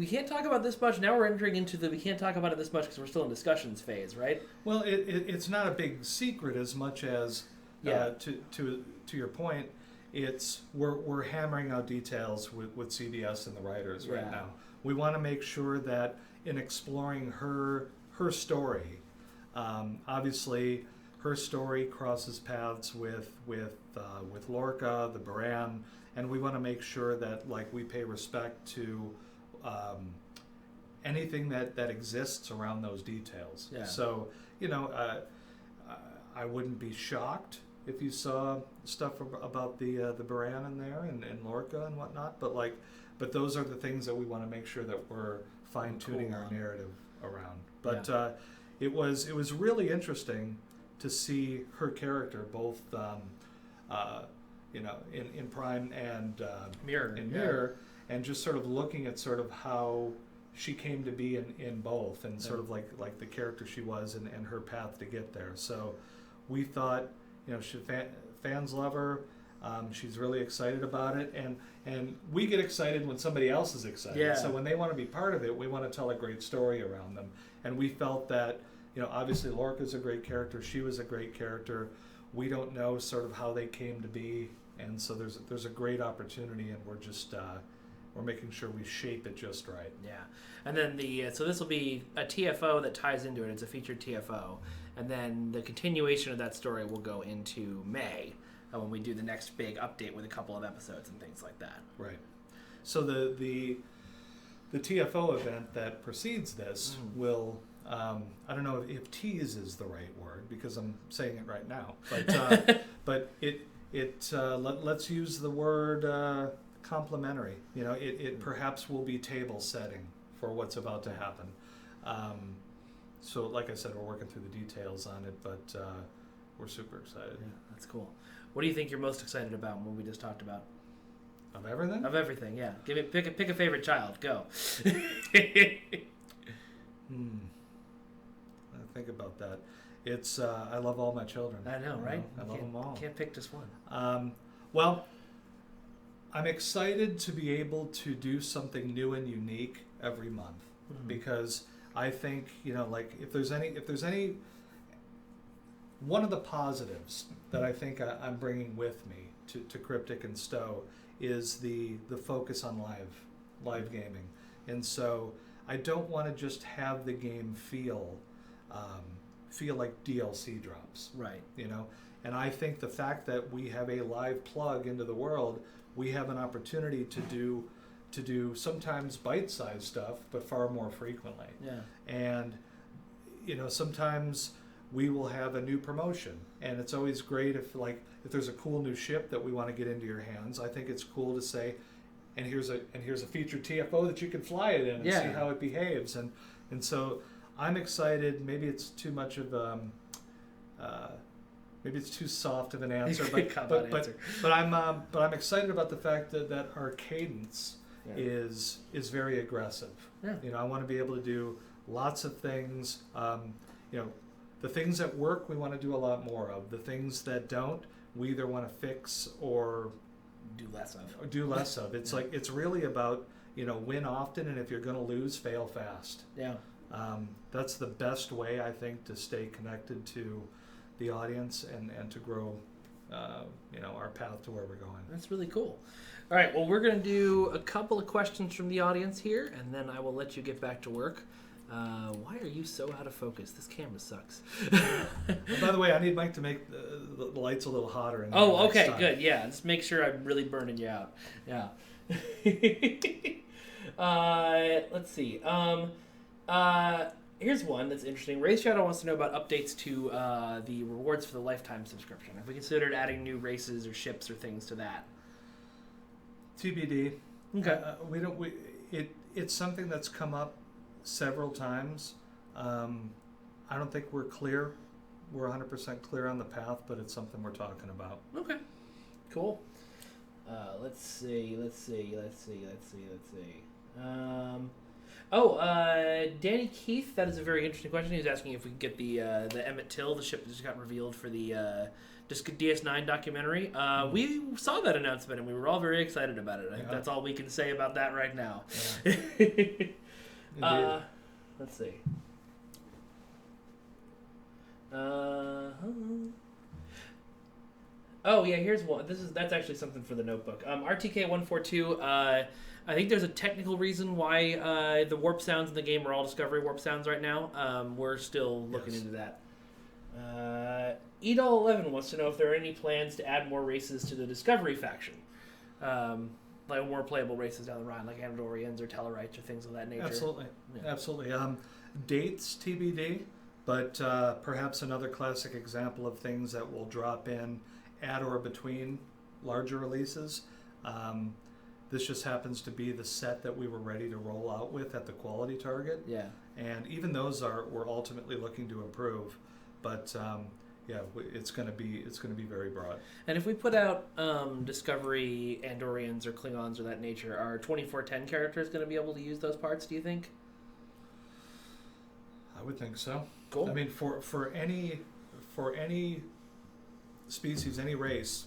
can't talk about this much. Now we're entering into we can't talk about it this much because we're still in discussions phase, right? Well, it's not a big secret as much as to your point. We're hammering out details with CBS and the writers right now. We want to make sure that in exploring her story, obviously her story crosses paths with Lorca, the Baran, and we want to make sure that we pay respect to anything that exists around those details. Yeah. So I wouldn't be shocked if you saw stuff about the Baran in there and Lorca and whatnot, but those are the things that we want to make sure that we're fine-tuning our narrative around. But it was really interesting to see her character both in Prime and Mirror, and just sort of looking at sort of how she came to be in both, and sort of like the character she was and her path to get there. So we thought, fans love her. She's really excited about it, and we get excited when somebody else is excited. Yeah. So when they want to be part of it, we want to tell a great story around them. And we felt that, obviously Lorca's a great character. She was a great character. We don't know sort of how they came to be, and so there's a great opportunity, and we're just we're making sure we shape it just right. Yeah, and then so this will be a TFO that ties into it. It's a featured TFO, and then the continuation of that story will go into May when we do the next big update with a couple of episodes and things like that. Right. So the TFO event that precedes this will, I don't know if tease is the right word because I'm saying it right now, but but let's use the word complementary. You know, it perhaps will be table setting for what's about to happen. So, like I said, we're working through the details on it, but we're super excited. Yeah, that's cool. What do you think you're most excited about in what we just talked about? Of everything? Of everything, yeah. Pick a favorite child. Go. Think about that. It's I love all my children. I know, right? I love them all. Can't pick just one. Well, I'm excited to be able to do something new and unique every month, because I think, you know, like if there's any one of the positives that I think I'm bringing with me to Cryptic and Stowe is the focus on live gaming. And so I don't want to just have the game feel like DLC drops. Right. You know? And I think the fact that we have a live plug into the world, we have an opportunity to do sometimes bite-sized stuff, but far more frequently. Yeah. And, you know, sometimes we will have a new promotion, and it's always great if there's a cool new ship that we want to get into your hands. I think it's cool to say, and here's a featured TFO that you can fly it in and see how it behaves. And so I'm excited. Maybe it's too much of maybe it's too soft of an answer, but I'm excited about the fact that our cadence is very aggressive. Yeah. You know, I want to be able to do lots of things. You know, the things that work, we want to do a lot more of. The things that don't, we either want to fix or do less of. It's like, it's really about, you know, win often, and if you're going to lose, fail fast. Yeah. That's the best way, I think, to stay connected to the audience and to grow, you know, our path to where we're going. That's really cool. All right, well, we're going to do a couple of questions from the audience here, and then I will let you get back to work. Why are you so out of focus? This camera sucks. By the way, I need Mike to make the lights a little hotter. Oh, okay, good. Yeah, just make sure I'm really burning you out. Yeah. Let's see. Here's one that's interesting. Race Shadow wants to know about updates to the rewards for the lifetime subscription. Have we considered adding new races or ships or things to that? TBD. Okay. It's something that's come up several times. I don't think we're 100% clear on the path, but it's something we're talking about. Okay. Cool. Let's see. Danny Keith, that is a very interesting question. He was asking if we could get the Emmett Till, the ship that just got revealed for the DS9 documentary. We saw that announcement and we were all very excited about it. I think that's all we can say about that right now. Yeah. Let's see. Oh yeah, here's one. That's actually something for the notebook. RTK142. I think there's a technical reason why the warp sounds in the game are all Discovery warp sounds right now. We're still looking into that. Edol11 wants to know if there are any plans to add more races to the Discovery faction. Like more playable races down the line, like Andorians or Tellarites or things of that nature. Absolutely. Yeah. Absolutely. Dates TBD, but perhaps another classic example of things that will drop in at or between larger releases. This just happens to be the set that we were ready to roll out with at the quality target. Yeah. And even those we're ultimately looking to improve, but it's going to be very broad. And if we put out Discovery Andorians or Klingons or that nature, are 2410 characters going to be able to use those parts? Do you think? I would think so. Cool. I mean, for any species, any race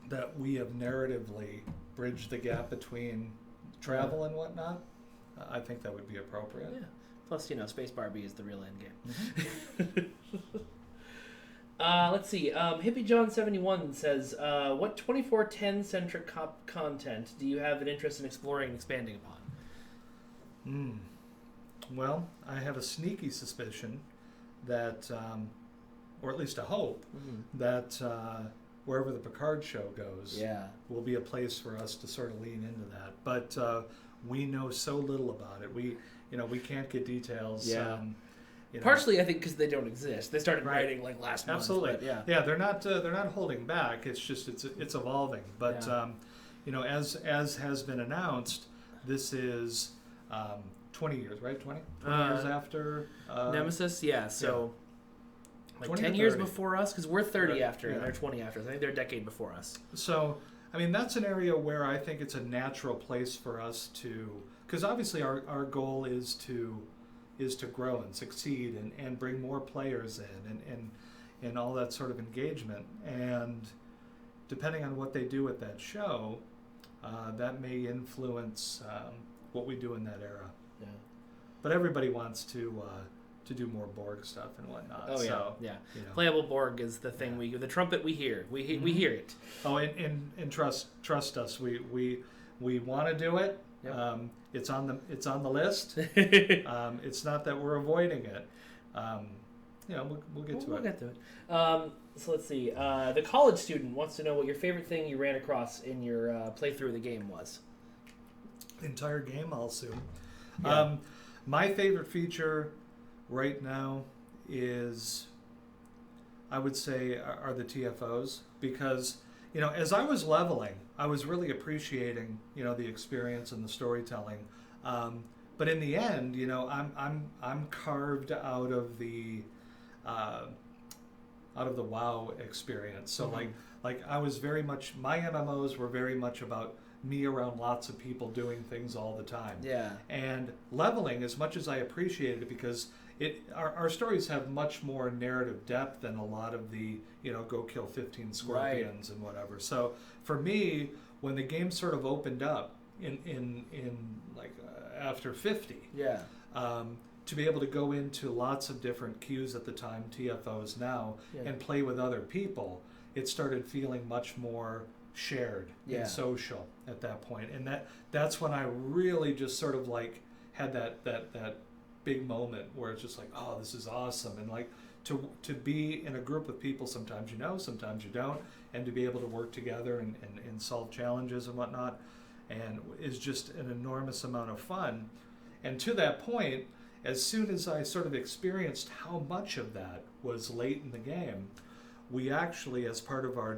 that we have narratively bridged the gap between travel and whatnot, I think that would be appropriate. Yeah. Plus, Space Barbie is the real end game. Mm-hmm. Let's see. Hippie John 71 says, "What 2410 centric content do you have an interest in exploring and expanding upon?" Well, I have a sneaky suspicion that, or at least a hope, that wherever the Picard show goes, will be a place for us to sort of lean into that. But we know so little about it. We can't get details. Yeah. Partially, I think, because they don't exist. They started writing last month. Absolutely. But, they're not holding back. It's just it's evolving. But as has been announced, this is 20 years, right? 20 years after Nemesis. Yeah, so like 20 10 or years 30. before us, because we're 30 Right, after, and yeah. they're 20 after. I think they're a decade before us. So, I mean, that's an area where I think it's a natural place for us to, because obviously our goal is to grow and succeed and bring more players in and all that sort of engagement. And depending on what they do with that show, that may influence what we do in that era. Yeah. But everybody wants to do more Borg stuff and whatnot. Oh yeah, so, yeah. you know. Playable Borg is the thing the trumpet we hear. We hear it. Oh, and trust us. We want to do it. Yep. It's on the list. It's not that we're avoiding it. We'll get to it. We'll get to it. So let's see. The college student wants to know what your favorite thing you ran across in your playthrough of the game was. Entire game, I'll assume. Yeah. My favorite feature right now is, I would say, are the TFOs, because as I was leveling, I was really appreciating the experience and the storytelling. But in the end, I'm carved out of the WoW experience. So like I was very much, my MMOs were very much about me around lots of people doing things all the time. Yeah. And leveling, as much as I appreciated it, because our stories have much more narrative depth than a lot of the go kill 15 scorpions and whatever. So for me, when the game sort of opened up in after 50, yeah, to be able to go into lots of different queues at the time, TFOs now, and play with other people, it started feeling much more shared and social at that point. And that's when I really just sort of like had that big moment where it's just like, oh, this is awesome. And like to be in a group of people, sometimes sometimes you don't, and to be able to work together and solve challenges and whatnot, and is just an enormous amount of fun. And to that point, as soon as I sort of experienced how much of that was late in the game, we actually, as part of our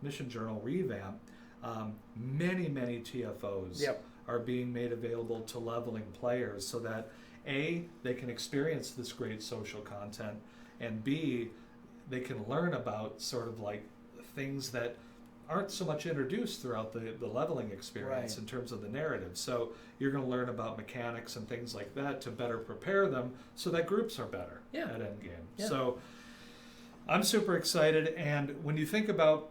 mission journal revamp, many TFOs are being made available to leveling players, so that A, they can experience this great social content, and B, they can learn about sort of like things that aren't so much introduced throughout the leveling experience in terms of the narrative. So you're going to learn about mechanics and things like that to better prepare them so that groups are better at endgame. Yeah. So I'm super excited, and when you think about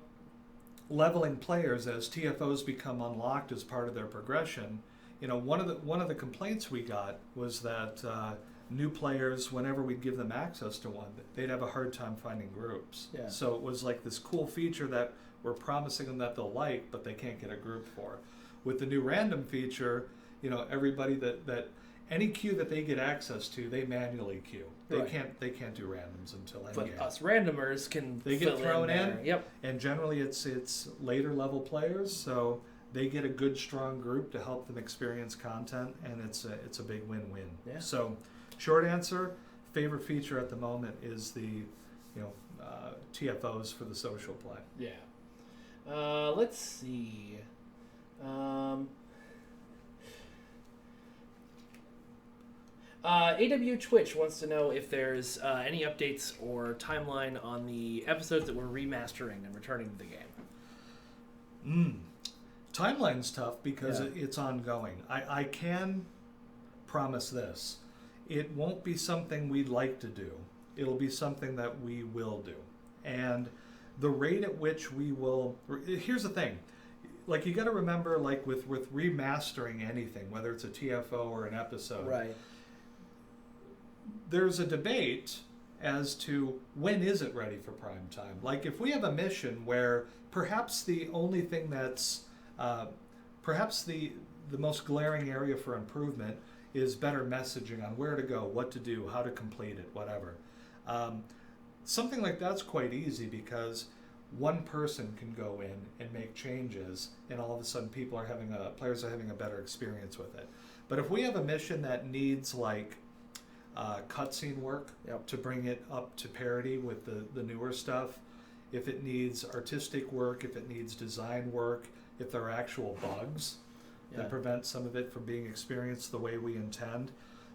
leveling players as TFOs become unlocked as part of their progression, one of the complaints we got was that new players, whenever we'd give them access to one, they'd have a hard time finding groups. Yeah. So it was like this cool feature that we're promising them that they'll like, but they can't get a group for. With the new random feature, everybody that any queue that they get access to, they manually queue. They can't do randoms until endgame. But us randomers can get thrown in. Yep. And generally it's later level players, so they get a good strong group to help them experience content, and it's a big win-win. Yeah. So short answer, favorite feature at the moment is the TFOs for the social play. Yeah. Let's see. AW Twitch wants to know if there's any updates or timeline on the episodes that we're remastering and returning to the game. Timeline's tough because it's ongoing. I can promise this. It won't be something we'd like to do. It'll be something that we will do. And the rate at which we will... Here's the thing. Like, you got to remember, like, with remastering anything, whether it's a TFO or an episode... Right. There's a debate as to when is it ready for prime time. Like, if we have a mission where perhaps the only thing that's... perhaps the most glaring area for improvement is better messaging on where to go, what to do, how to complete it, whatever. Something like that's quite easy because one person can go in and make changes, and all of a sudden players are having a better experience with it. But if we have a mission that needs like cutscene work to bring it up to parity with the newer stuff, if it needs artistic work, if it needs design work, if there are actual bugs that prevent some of it from being experienced the way we intend,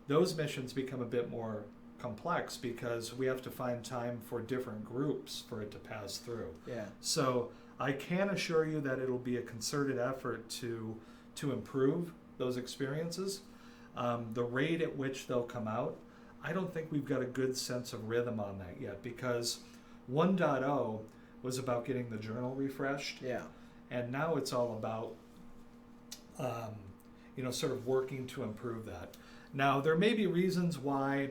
those missions become a bit more complex because we have to find time for different groups for it to pass through. Yeah. So I can assure you that it'll be a concerted effort to improve those experiences. The rate at which they'll come out, I don't think we've got a good sense of rhythm on that yet, because 1.0 was about getting the journal refreshed. Yeah. And now it's all about, sort of working to improve that. Now, there may be reasons why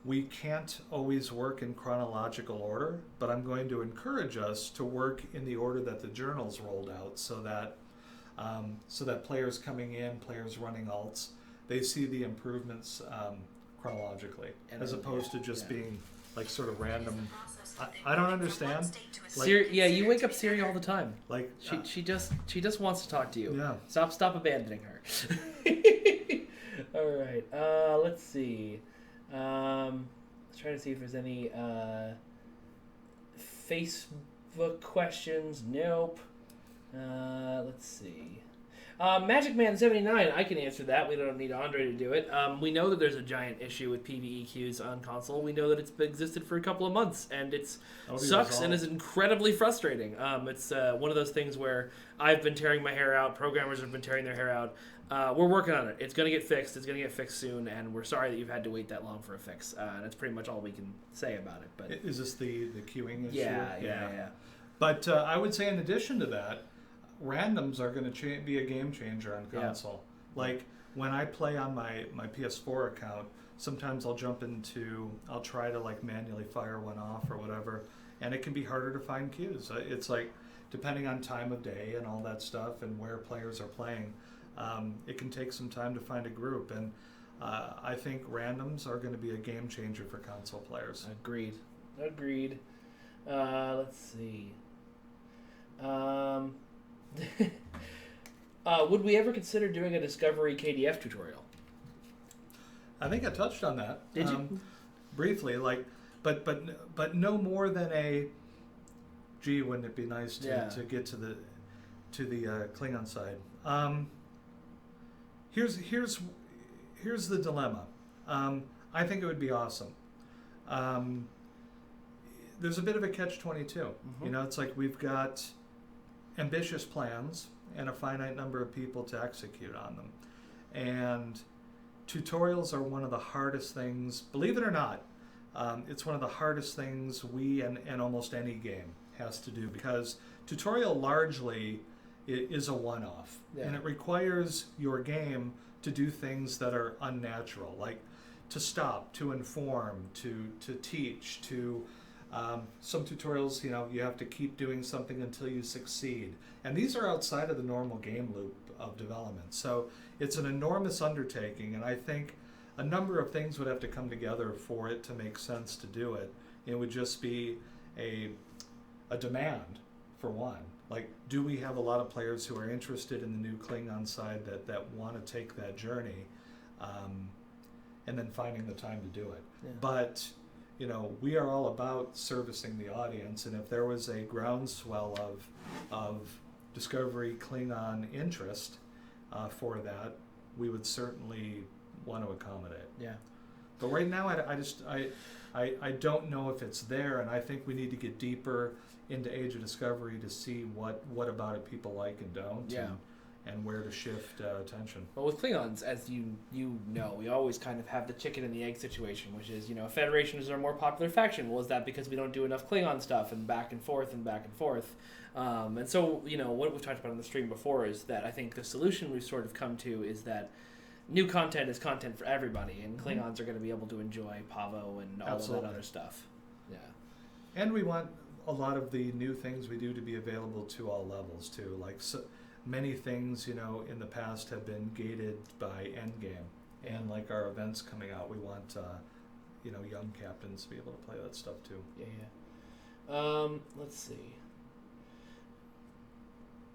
we can't always work in chronological order, but I'm going to encourage us to work in the order that the journal's rolled out, so that players coming in, players running alts, they see the improvements chronologically, as opposed to just being like sort of random. I don't understand. Like, you wake up Siri all the time. Like she just wants to talk to you. Yeah. Stop abandoning her. All right. Let's see. Let's try to see if there's any Facebook questions. Nope. Let's see. Magic Man 79, I can answer that. We don't need Andre to do it. We know that there's a giant issue with PvE queues on console. We know that it's existed for a couple of months, and it sucks and is incredibly frustrating. It's one of those things where I've been tearing my hair out. Programmers have been tearing their hair out. We're working on it. It's going to get fixed. It's going to get fixed soon, and we're sorry that you've had to wait that long for a fix. And that's pretty much all we can say about it. But is this the queuing issue? Yeah. But I would say in addition to that, randoms are going to be a game changer on console. Yeah. Like when I play on my PS4 account, sometimes I'll try to like manually fire one off or whatever, and it can be harder to find queues. It's like, depending on time of day and all that stuff and where players are playing, it can take some time to find a group. And I think randoms are going to be a game changer for console players. Agreed. Let's see. Would we ever consider doing a Discovery KDF tutorial? I think I touched on that. Did you? Briefly, but no more than a. Gee, wouldn't it be nice to get to the Klingon side? Here's the dilemma. I think it would be awesome. There's a bit of a catch-22. Mm-hmm. It's like we've got ambitious plans and a finite number of people to execute on them. And tutorials are one of the hardest things, believe it or not, it's one of the hardest things we and almost any game has to do, because tutorial largely is a one-off. Yeah. And it requires your game to do things that are unnatural, like to stop, to inform, to teach, to... some tutorials, you have to keep doing something until you succeed. And these are outside of the normal game loop of development. So it's an enormous undertaking, and I think a number of things would have to come together for it to make sense to do it. It would just be a demand, for one. Like, do we have a lot of players who are interested in the new Klingon side that want to take that journey, and then finding the time to do it. Yeah. But we are all about servicing the audience, and if there was a groundswell of Discovery Klingon interest for that, we would certainly want to accommodate. Yeah. But right now, I don't know if it's there, and I think we need to get deeper into Age of Discovery to see what about it people like and don't. Yeah. And where to shift attention. Well, with Klingons, as you know, we always kind of have the chicken and the egg situation, which is, Federation is our more popular faction. Well, is that because we don't do enough Klingon stuff, and back and forth and back and forth? And so, what we've talked about on the stream before is that I think the solution we've sort of come to is that new content is content for everybody, and Klingons are going to be able to enjoy Pavo and all Absolutely. of that other stuff. Yeah. And we want a lot of the new things we do to be available to all levels, too. Like, many things, in the past have been gated by endgame. And like our events coming out, we want, young captains to be able to play that stuff too. Yeah. Let's see.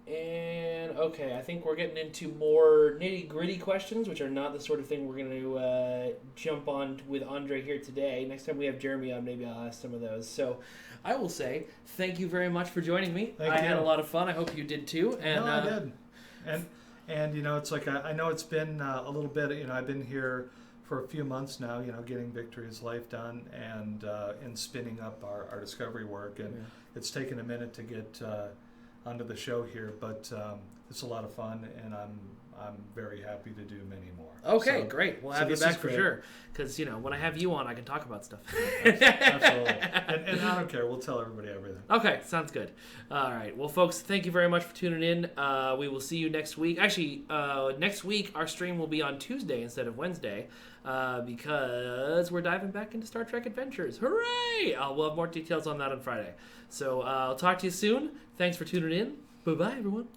And, okay, I think we're getting into more nitty-gritty questions, which are not the sort of thing we're going to jump on with Andre here today. Next time we have Jeremy on, maybe I'll ask some of those. So I will say thank you very much for joining me. Thank I you. had a lot of fun. I hope you did too. And, no, I did. And it's like I know it's been a little bit. I've been here for a few months now. Getting Victory is Life done and spinning up our discovery work, and it's taken a minute to get onto the show here, but it's a lot of fun, and I'm very happy to do many more. Okay, great. We'll have you back for sure. Because, when I have you on, I can talk about stuff. Absolutely. And I don't care. We'll tell everybody everything. Okay, sounds good. All right. Well, folks, thank you very much for tuning in. We will see you next week. Actually, next week, our stream will be on Tuesday instead of Wednesday because we're diving back into Star Trek Adventures. Hooray! We'll have more details on that on Friday. So I'll talk to you soon. Thanks for tuning in. Bye-bye, everyone.